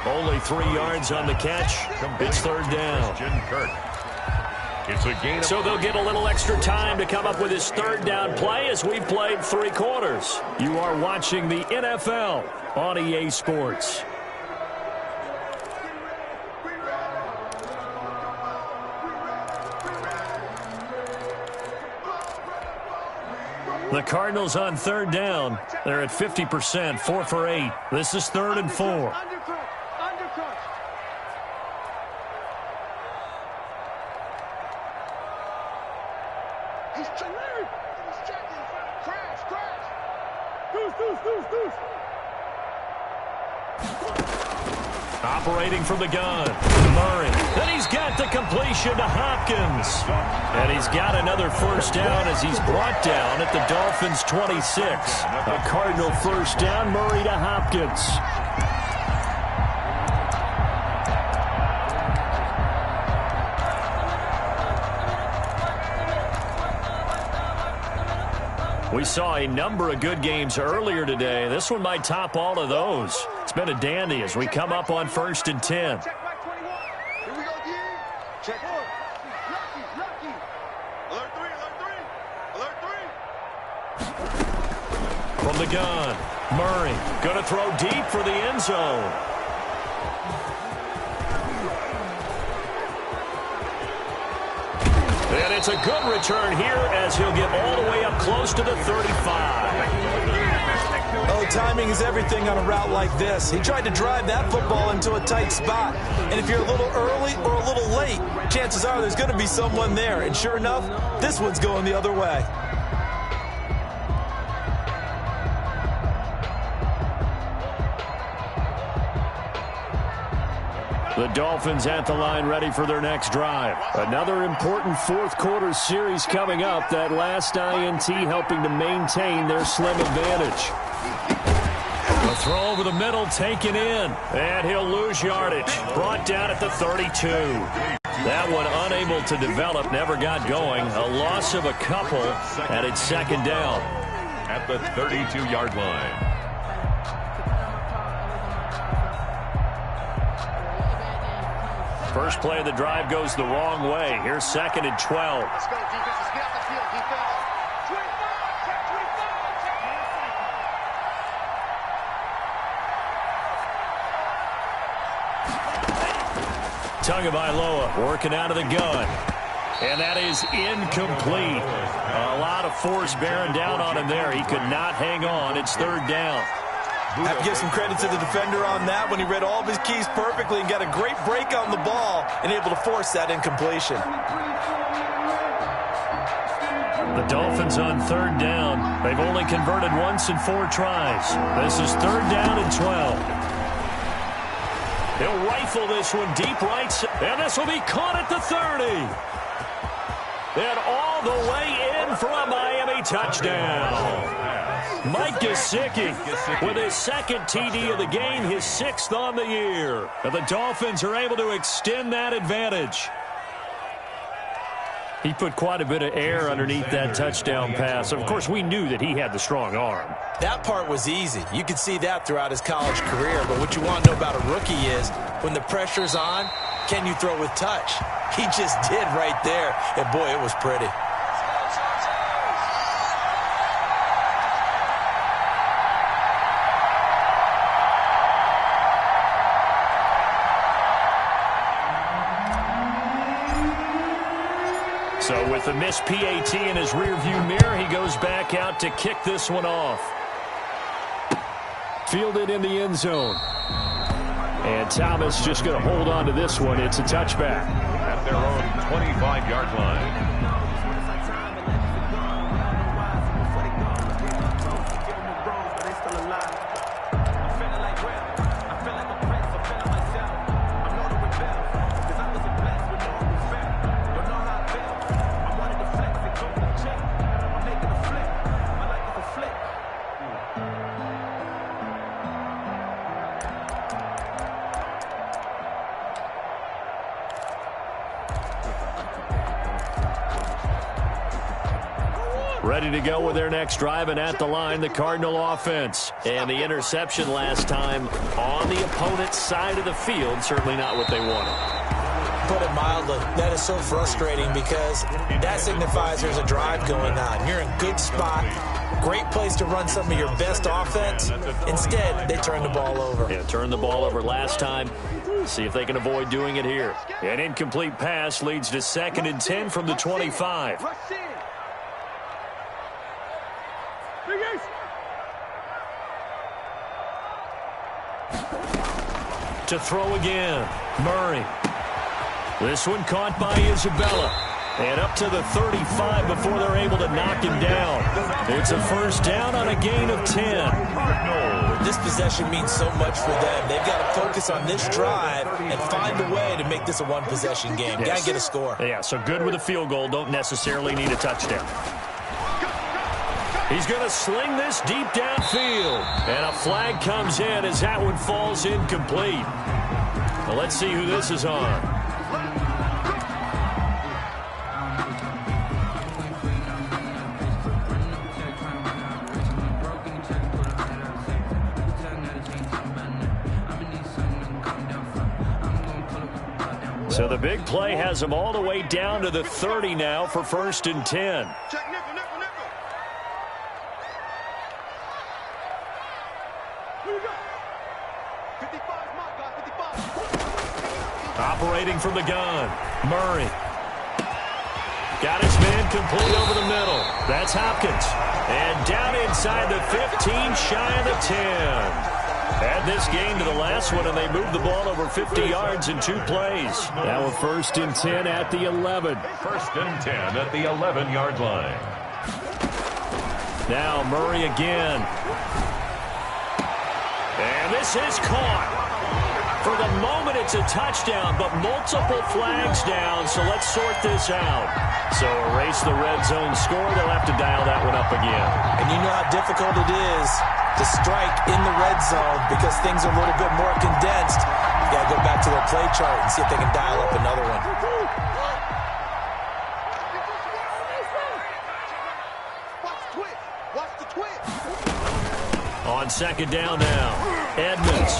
Only 3 yards on the catch. It's third down. Kirk. It's a gain. So they'll get a little extra time to come up with his third down play as we've played 3 quarters. You are watching the NFL on EA Sports. The Cardinals on third down. They're at 50%, 4 for 8. This is 3rd and 4. Operating from the gun, Murray. Then he's got the completion to Hopkins. And he's got another first down as he's brought down at the Dolphins' 26. A Cardinal first down, Murray to Hopkins. We saw a number of good games earlier today. This one might top all of those. It's been a dandy as we come up on 1st and 10. Check back 21. Here we go, D. Check 4. Lucky. Alert 3. From the gun, Murray going to throw deep for the end zone. And it's a good return here as he'll get all the way up close to the 35. Oh, timing is everything on a route like this. He tried to drive that football into a tight spot. And if you're a little early or a little late, chances are there's going to be someone there. And sure enough, this one's going the other way. The Dolphins at the line ready for their next drive. Another important 4th quarter series coming up. That last INT helping to maintain their slim advantage. The throw over the middle taken in. And he'll lose yardage. Brought down at the 32. That one unable to develop, never got going. A loss of a couple, and it's 2nd down. At the 32-yard line. First play of the drive goes the wrong way. Here's 2nd and 12. Let's go, defense. Let's get out the field, defense. 25. Check 25. Tagovailoa working out of the gun. And that is incomplete. A lot of force bearing down on him there. He could not hang on. It's 3rd down. I have to give some credit to the defender on that when he read all of his keys perfectly and got a great break on the ball and able to force that incompletion. The Dolphins on 3rd down. They've only converted once in 4 tries. This is 3rd down and 12. He'll rifle this one deep right, and this will be caught at the 30. And all the way in for a Miami touchdown. Mike Gesicki with his 2nd TD of the game, his 6th on the year. And the Dolphins are able to extend that advantage. He put quite a bit of air underneath that touchdown pass. Of course, we knew that he had the strong arm. That part was easy. You could see that throughout his college career. But what you want to know about a rookie is when the pressure's on, can you throw with touch? He just did right there. And, boy, it was pretty. So with the missed PAT in his rearview mirror, he goes back out to kick this one off. Fielded in the end zone. And Thomas just going to hold on to this one. It's a touchback. At their own 25-yard line. Ready to go with their next drive, and at the line, the Cardinal offense. And the interception last time on the opponent's side of the field, certainly not what they wanted. put it mildly. That is so frustrating because that signifies there's a drive going on. You're in a good spot. Great place to run some of your best offense. Instead, they turn the ball over. Yeah, turned the ball over last time. See if they can avoid doing it here. An incomplete pass leads to 2nd and 10 from the 25. To throw again, Murray. This one caught by Isabella. And up to the 35 before they're able to knock him down. It's a first down on a gain of 10. This possession means so much for them. They've got to focus on this drive and find a way to make this a one-possession game. Yes. Got to get a score. Yeah, so good with a field goal. Don't necessarily need a touchdown. He's going to sling this deep downfield. And a flag comes in as that one falls incomplete. Well, let's see who this is on. So the big play has them all the way down to the 30 now for 1st and 10. Check nickel, nickel, nickel. Who you got? 55 is my guy, 55. Operating from the gun, Murray. Got his man complete over the middle. That's Hopkins. And down inside the 15, shy of the 10. Add this game to the last one, and they moved the ball over 50 yards in 2 plays. Now a 1st and 10 at the 11. 1st and 10 at the 11-yard line. Now Murray again. And this is caught. For the moment, it's a touchdown, but multiple flags down, so let's sort this out. So erase the red zone score. They'll have to dial that one up again. And you know how difficult it is to strike in the red zone because things are a little bit more condensed. You got to go back to their play chart and see if they can dial up another one. Watch the twitch. Watch the twitch. On 2nd down now, Edmonds.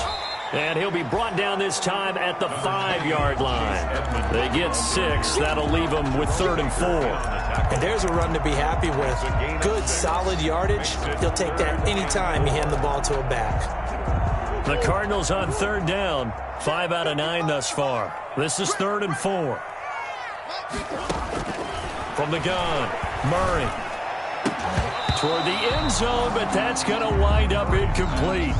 And he'll be brought down this time at the 5-yard line. They get 6. That'll leave them with 3rd and 4. And there's a run to be happy with. Good, solid yardage. He'll take that anytime you hand the ball to a back. The Cardinals on 3rd down. 5 out of 9 thus far. This is 3rd and 4. From the gun, Murray. Toward the end zone, but that's going to wind up incomplete.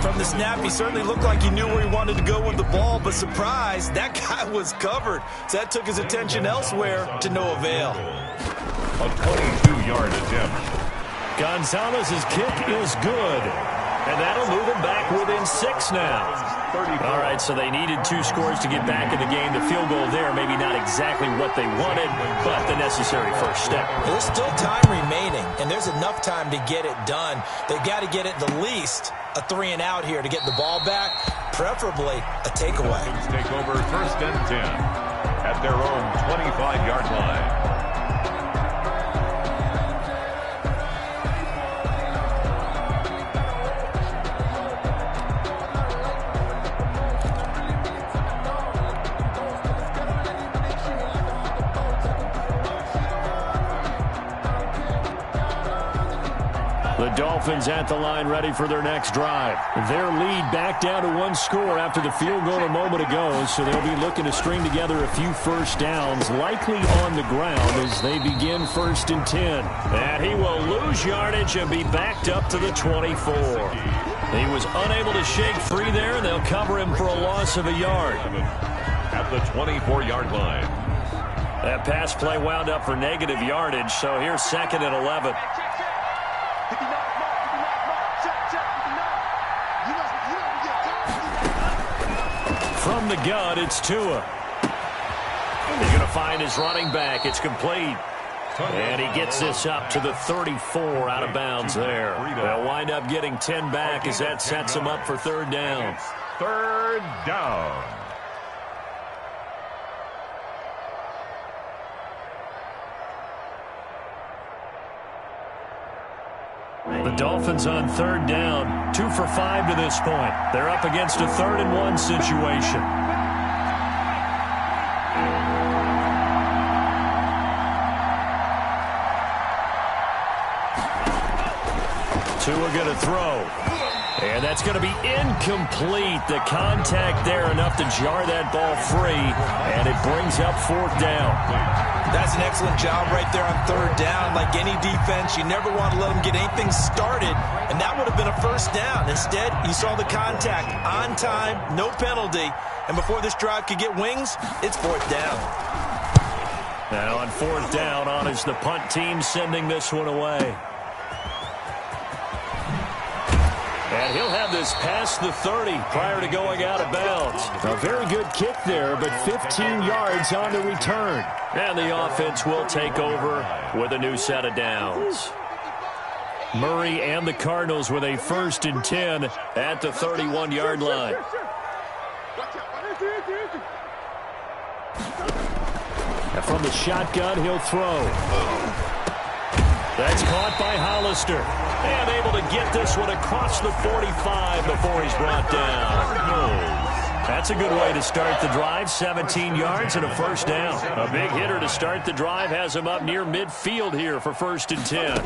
From the snap, he certainly looked like he knew where he wanted to go with the ball, but surprise, that guy was covered. So that took his attention elsewhere to no avail. A 22-yard attempt. Gonzalez's kick is good. And that'll move them back within 6 now. All right, so they needed 2 scores to get back in the game. The field goal there, maybe not exactly what they wanted, but the necessary first step. There's still time remaining, and there's enough time to get it done. They've got to get at the least a 3 and out here to get the ball back, preferably a takeaway. Take over 1st and 10 at their own 25-yard line. The Dolphins at the line ready for their next drive. Their lead back down to 1 score after the field goal a moment ago, so they'll be looking to string together a few first downs, likely on the ground as they begin 1st and 10. And he will lose yardage and be backed up to the 24. He was unable to shake free there, and they'll cover him for a loss of a yard. At the 24-yard line. That pass play wound up for negative yardage, so here's 2nd and 11. From the gun, it's Tua. He's going to find his running back. It's complete. And he gets this up to the 34 out of bounds there. They'll wind up getting 10 back as that sets him up for 3rd down. 3rd down. The Dolphins on 3rd down, 2 for 5 to this point. They're up against a 3rd and 1 situation. Tua going to throw. And that's going to be incomplete. The contact there enough to jar that ball free, and it brings up 4th down. That's an excellent job right there on 3rd down. Like any defense, you never want to let them get anything started, and that would have been a 1st down. Instead, you saw the contact on time, no penalty, and before this drive could get wings, it's 4th down. Now on 4th down, on is the punt team sending this one away. And he'll have this past the 30 prior to going out of bounds. A very good kick there, but 15 yards on the return. And the offense will take over with a new set of downs. Murray and the Cardinals with a 1st and 10 at the 31-yard line. And from the shotgun, he'll throw. That's caught by Hollister. And able to get this one across the 45 before he's brought down. That's a good way to start the drive. 17 yards and a 1st down. A big hitter to start the drive has him up near midfield here for 1st and 10.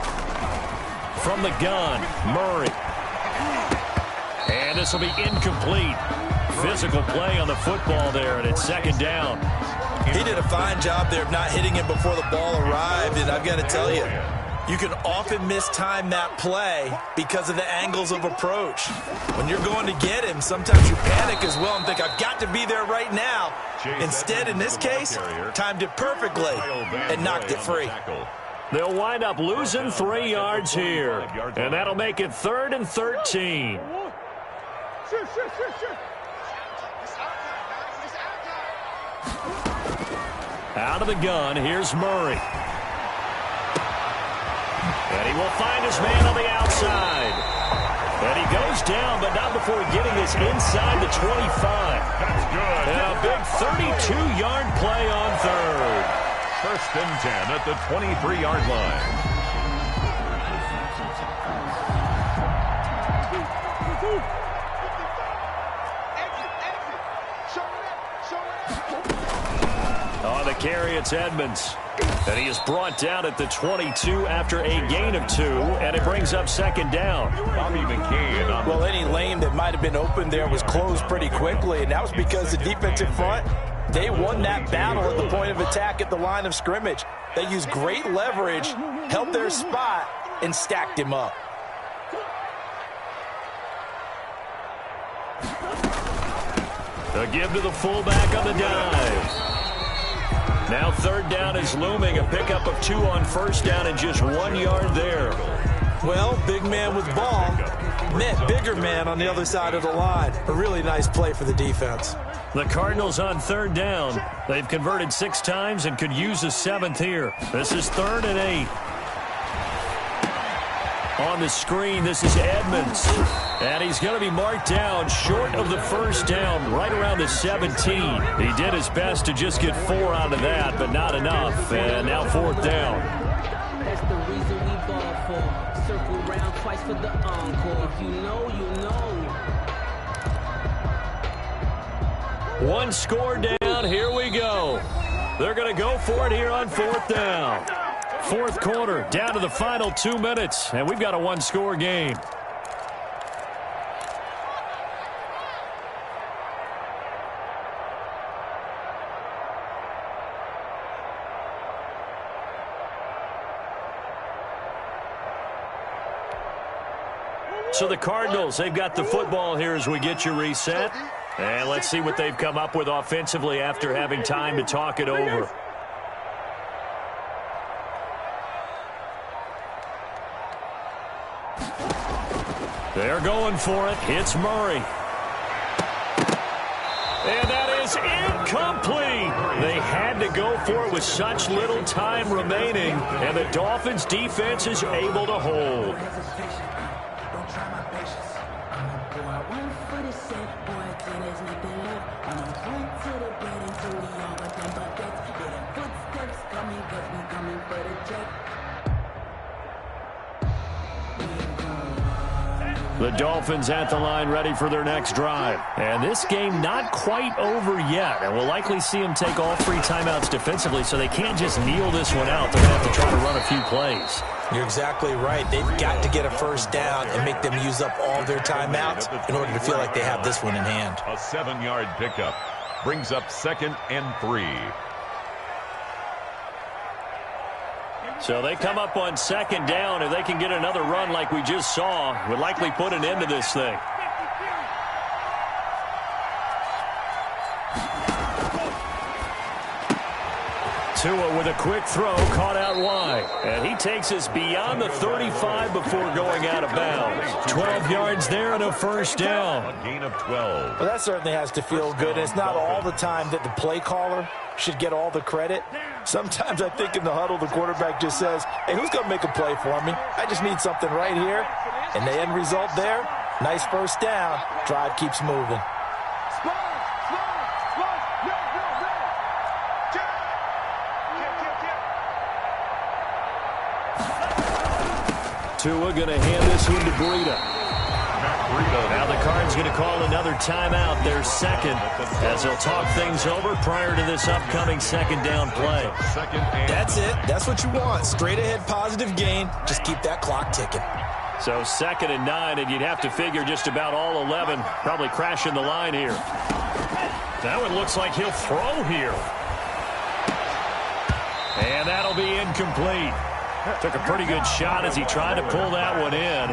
From the gun, Murray. And this will be incomplete. Physical play on the football there, and it's 2nd down. He did a fine job there of not hitting him before the ball arrived, and I've got to tell you, you can often mistime that play because of the angles of approach. When you're going to get him, sometimes you panic as well and think, I've got to be there right now. Instead, in this case, timed it perfectly and knocked it free. They'll wind up losing 3 yards here, and that'll make it 3rd and 13. Out of the gun, here's Murray. And he will find his man on the outside. And he goes down, but not before getting this inside the 25. That's good. And a big 32-yard play on 3rd. 1st and 10 at the 23-yard line. On the carry, it's Edmonds. And he is brought down at the 22 after a gain of 2, and it brings up 2nd down. Bobby McCain. Well, any lane that might have been open there was closed pretty quickly, and that was because the defensive front, they won that battle at the point of attack at the line of scrimmage. They used great leverage, held their spot, and stacked him up. A give to the fullback on the dive. Now 3rd down is looming. A pickup of 2 on 1st down and just 1 yard there. Well, big man with ball met bigger man on the other side of the line. A really nice play for the defense. The Cardinals on 3rd down. They've converted 6 times and could use a 7th here. This is 3rd and 8. On the screen, this is Edmonds. And he's going to be marked down short of the 1st down, right around the 17. He did his best to just get 4 out of that, but not enough. And now 4th down. That's the reason we ball for. Circle round twice for the encore. If you know, you know. One score down. Here we go. They're going to go for it here on 4th down. 4th quarter, down to the final 2 minutes, and we've got a 1-score game. So the Cardinals, they've got the football here as we get you reset. And let's see what they've come up with offensively after having time to talk it over. They're going for it. It's Murray. And that is incomplete. They had to go for it with such little time remaining, and the Dolphins' defense is able to hold. The Dolphins at the line ready for their next drive. And this game not quite over yet. And we'll likely see them take all 3 timeouts defensively, so they can't just kneel this one out. They're going to have to try to run a few plays. You're exactly right. They've got to get a first down and make them use up all their timeouts in order to feel like they have this one in hand. A 7-yard pickup brings up 2nd and 3. So they come up on 2nd down. If they can get another run like we just saw, would likely put an end to this thing. Tua with a quick throw, caught out wide. And he takes us beyond the 35 before going out of bounds. 12 yards there and a first down. A gain of 12. Well, that certainly has to feel good. It's not all the time that the play caller should get all the credit. Sometimes I think in the huddle, the quarterback just says, hey, who's going to make a play for me? I just need something right here. And the end result there, nice first down. Drive keeps moving. Tua going to hand this one to Breida. Now the Cards going to call another timeout, their second, as they'll talk things over prior to this upcoming 2nd down play. That's it. That's what you want. Straight ahead positive gain. Just keep that clock ticking. So 2nd and 9, and you'd have to figure just about all 11 probably crashing the line here. That one looks like he'll throw here. And that'll be incomplete. Took a pretty good shot as he tried to pull that one in.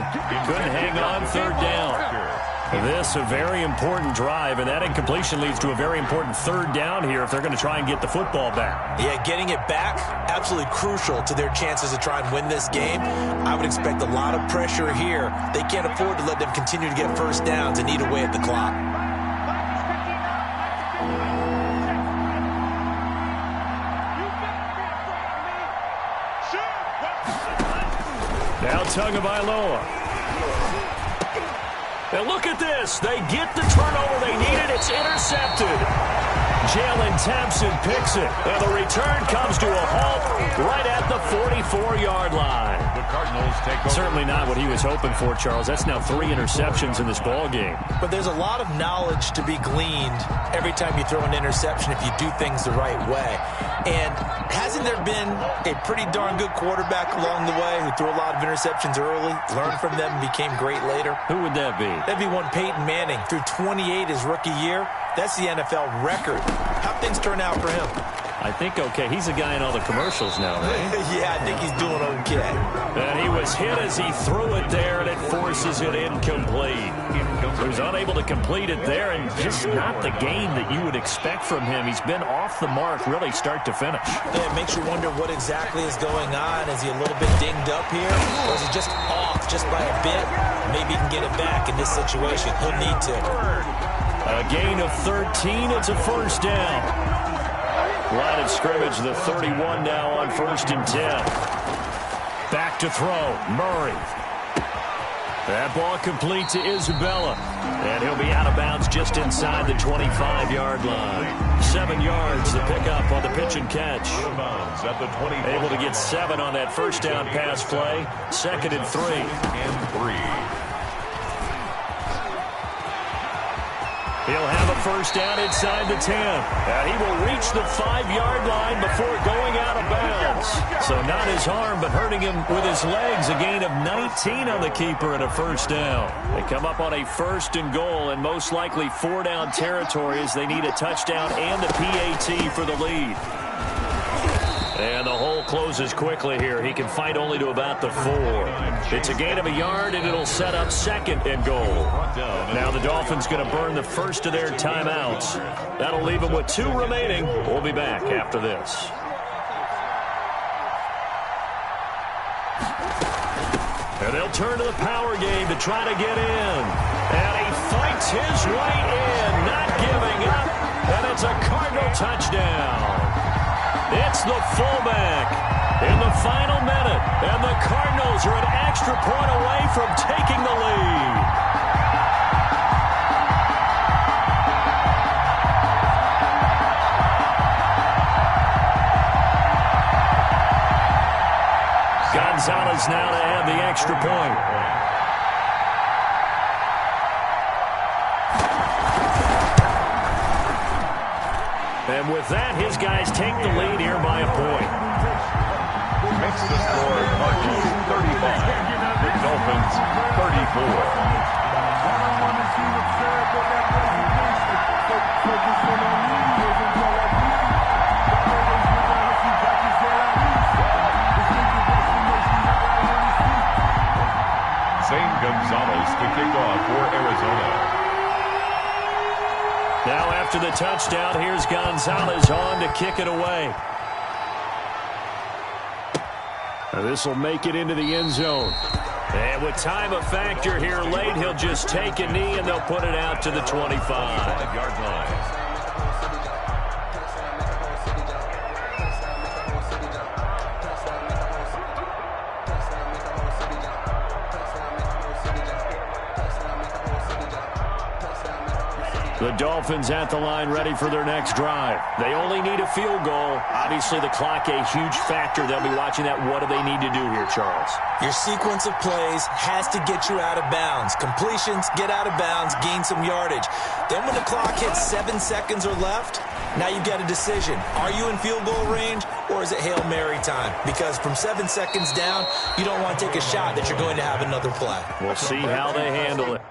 Couldn't hang on 3rd down. This a very important drive, and that incompletion leads to a very important 3rd down here if they're going to try and get the football back. Yeah, getting it back, absolutely crucial to their chances to try and win this game. I would expect a lot of pressure here. They can't afford to let them continue to get first downs and eat away at the clock. Now Tagovailoa. And look at this. They get the turnover they needed. It's intercepted. Jalen Thompson picks it. And the return comes to a halt right at the 44-yard line. The Cardinals take over. Certainly not what he was hoping for, Charles. That's now 3 interceptions in this ball game. But there's a lot of knowledge to be gleaned every time you throw an interception if you do things the right way. And hasn't there been a pretty darn good quarterback along the way who threw a lot of interceptions early, learned from them, and became great later? Who would that be? That'd be one Peyton Manning. Threw 28 his rookie year. That's the NFL record. How'd things turn out for him? I think okay. He's a guy in all the commercials now, right? Yeah, I think he's doing okay. And he was hit as he threw it there, and it forces it incomplete. He was unable to complete it there, and just not the game that you would expect from him. He's been off the mark really start to finish. Yeah, it makes you wonder what exactly is going on. Is he a little bit dinged up here? Or is he just off just by a bit? Maybe he can get it back in this situation. He'll need to. A gain of 13. It's a first down. Line of scrimmage, the 31 now on 1st and 10. Back to throw. Murray. That ball complete to Isabella. And he'll be out of bounds just inside the 25-yard line. 7 yards to pick up on the pitch and catch. Able to get 7 on that first down pass play. 2nd and 3. He'll have a first down inside the 10. And he will reach the 5-yard line before going out of bounds. So not his arm, but hurting him with his legs. A gain of 19 on the keeper and a first down. They come up on a 1st and goal and most likely 4-down territory as they need a touchdown and a PAT for the lead. And the hole closes quickly here. He can fight only to about the 4. It's a gain of a yard, and it'll set up 2nd and goal. Now the Dolphins going to burn the first of their timeouts. That'll leave them with 2 remaining. We'll be back after this. And they'll turn to the power game to try to get in. And he fights his way in, not giving up. And it's a Cardinal touchdown. It's the fullback in the final minute, and the Cardinals are an extra point away from taking the lead. Gonzalez now to add the extra point. And with that, his guys take the lead here by a point. makes the score Broncos 35. The Dolphins 34. Zane Gonzalez to kick off for Arizona. Now after the touchdown, here's Gonzalez on to kick it away. This will make it into the end zone. And with time a factor here late, he'll just take a knee and they'll put it out to the 25-yard line. The Dolphins at the line ready for their next drive. They only need a field goal. Obviously, the clock a huge factor. They'll be watching that. What do they need to do here, Charles? Your sequence of plays has to get you out of bounds. Completions, get out of bounds, gain some yardage. Then when the clock hits 7 seconds or left, now you've got a decision. Are you in field goal range or is it Hail Mary time? Because from 7 seconds down, you don't want to take a shot that you're going to have another play. We'll see how they handle it.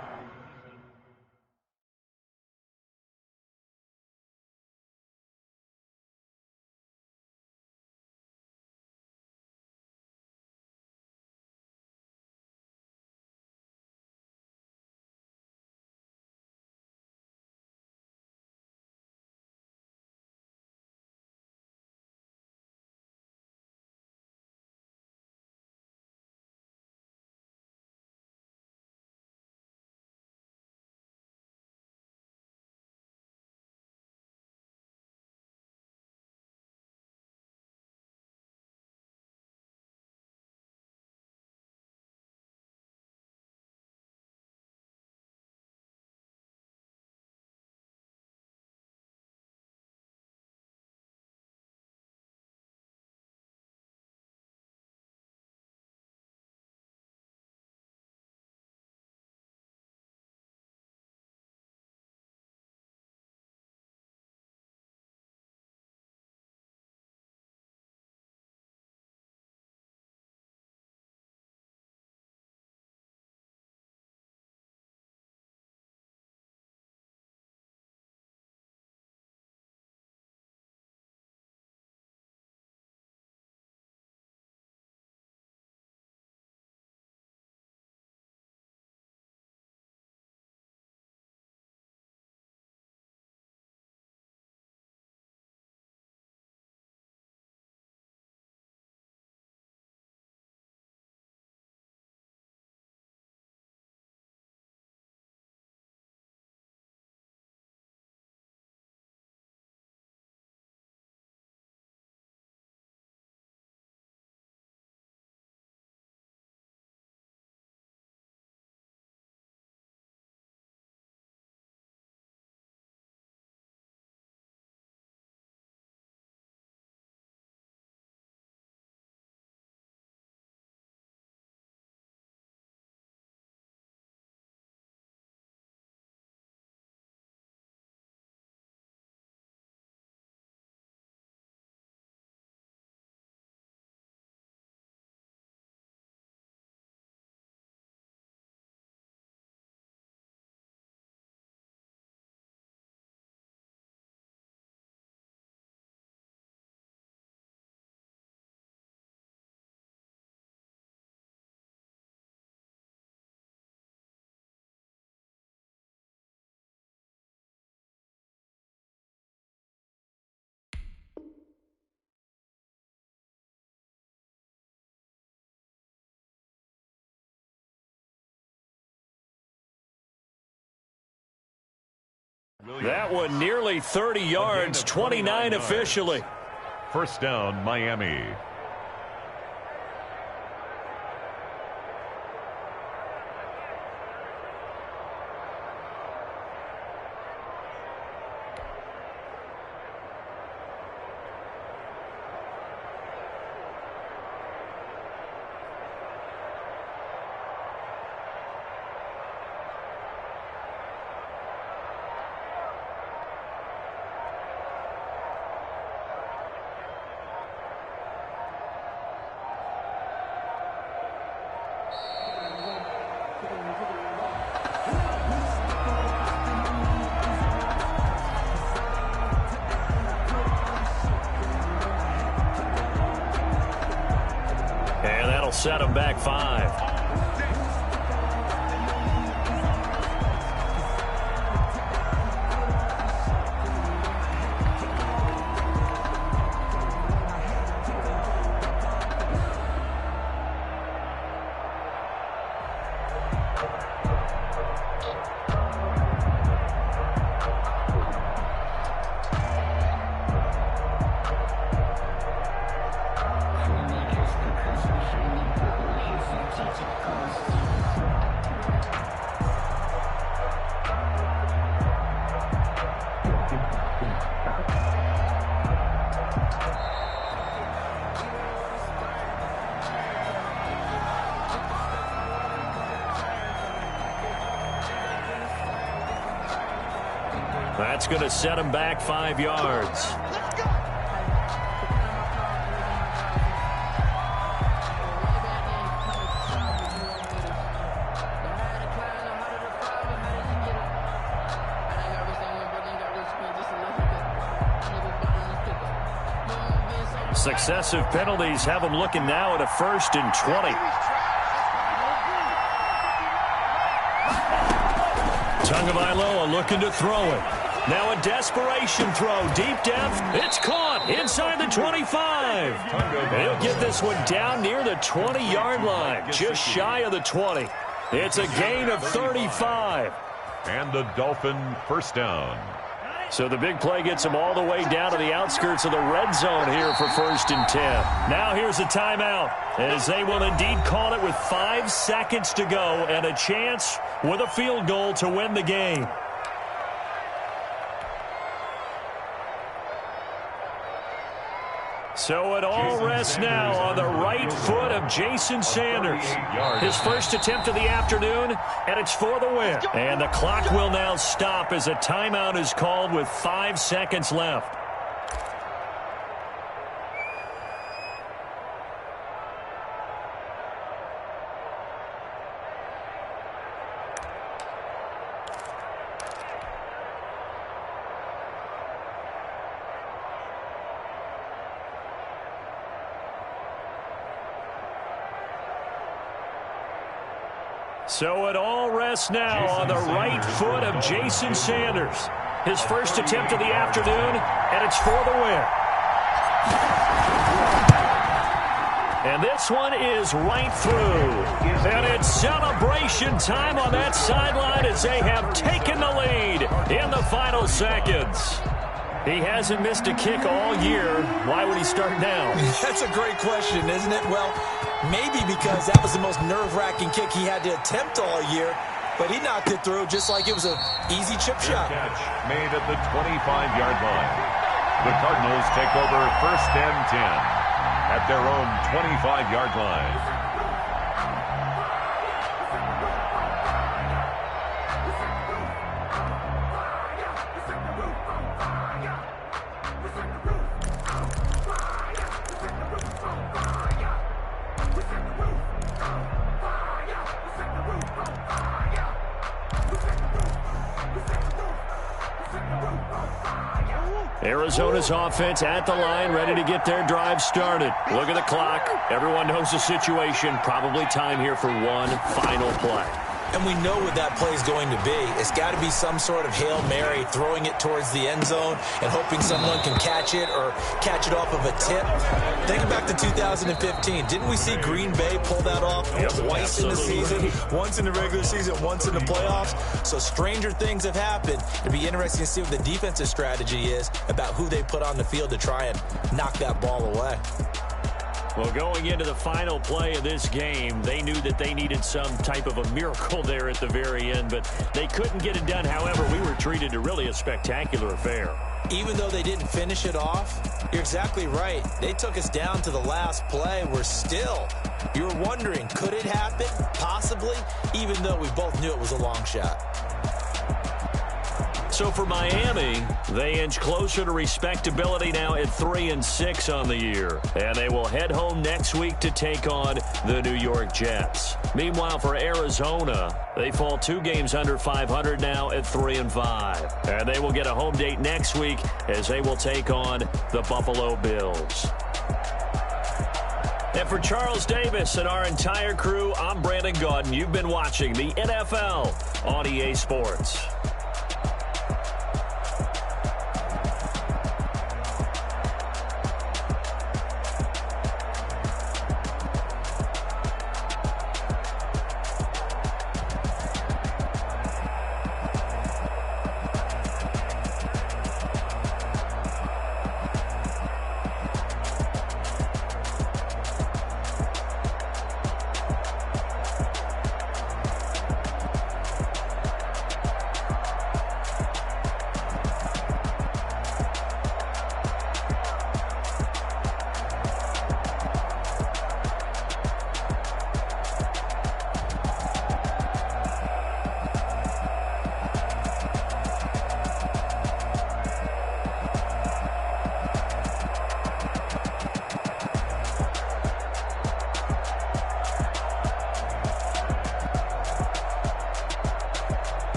That one nearly 30 yards, 29 officially. First down, Miami. set him back 5. That's going to set him back 5 yards. Successive penalties have him looking now at a 1st and 20. Tagovailoa looking to throw it. Now a desperation throw. Deep depth. It's caught inside the 25. He'll get this one down near the 20-yard line. Just shy of the 20. It's a gain of 35. And the Dolphin first down. So the big play gets him all the way down to the outskirts of the red zone here for 1st and 10. Now here's a timeout, as they will indeed call it with 5 seconds to go and a chance with a field goal to win the game. So it all rests now on the right foot of Jason Sanders. His first attempt of the afternoon, and it's for the win. And the clock will now stop as a timeout is called with 5 seconds left. So it all rests now on the right foot of Jason Sanders. His first attempt of the afternoon, and it's for the win. And this one is right through. And it's celebration time on that sideline as they have taken the lead in the final seconds. He hasn't missed a kick all year. Why would he start now? That's a great question, isn't it? Well, maybe because that was the most nerve-wracking kick he had to attempt all year, but he knocked it through just like it was an easy chip shot. Catch made at the 25-yard line. The Cardinals take over 1st and 10 at their own 25-yard line. Arizona's offense at the line, ready to get their drive started. Look at the clock. Everyone knows the situation. Probably time here for one final play. And we know what that play is going to be. It's got to be some sort of Hail Mary, throwing it towards the end zone and hoping someone can catch it or catch it off of a tip. Thinking back to 2015, didn't we see Green Bay pull that off twice in the season? Once in the regular season, once in the playoffs. So stranger things have happened. It'd be interesting to see what the defensive strategy is about who they put on the field to try and knock that ball away. Well, going into the final play of this game, they knew that they needed some type of a miracle there at the very end, but they couldn't get it done. However, we were treated to really a spectacular affair. Even though they didn't finish it off, you're exactly right. They took us down to the last play. You were wondering, could it happen? Possibly, even though we both knew it was a long shot. So for Miami, they inch closer to respectability now at 3-6 on the year. And they will head home next week to take on the New York Jets. Meanwhile, for Arizona, they fall 2 games under 500 now at 3-5. And they will get a home date next week as they will take on the Buffalo Bills. And for Charles Davis and our entire crew, I'm Brandon Gaudin. You've been watching the NFL on EA Sports.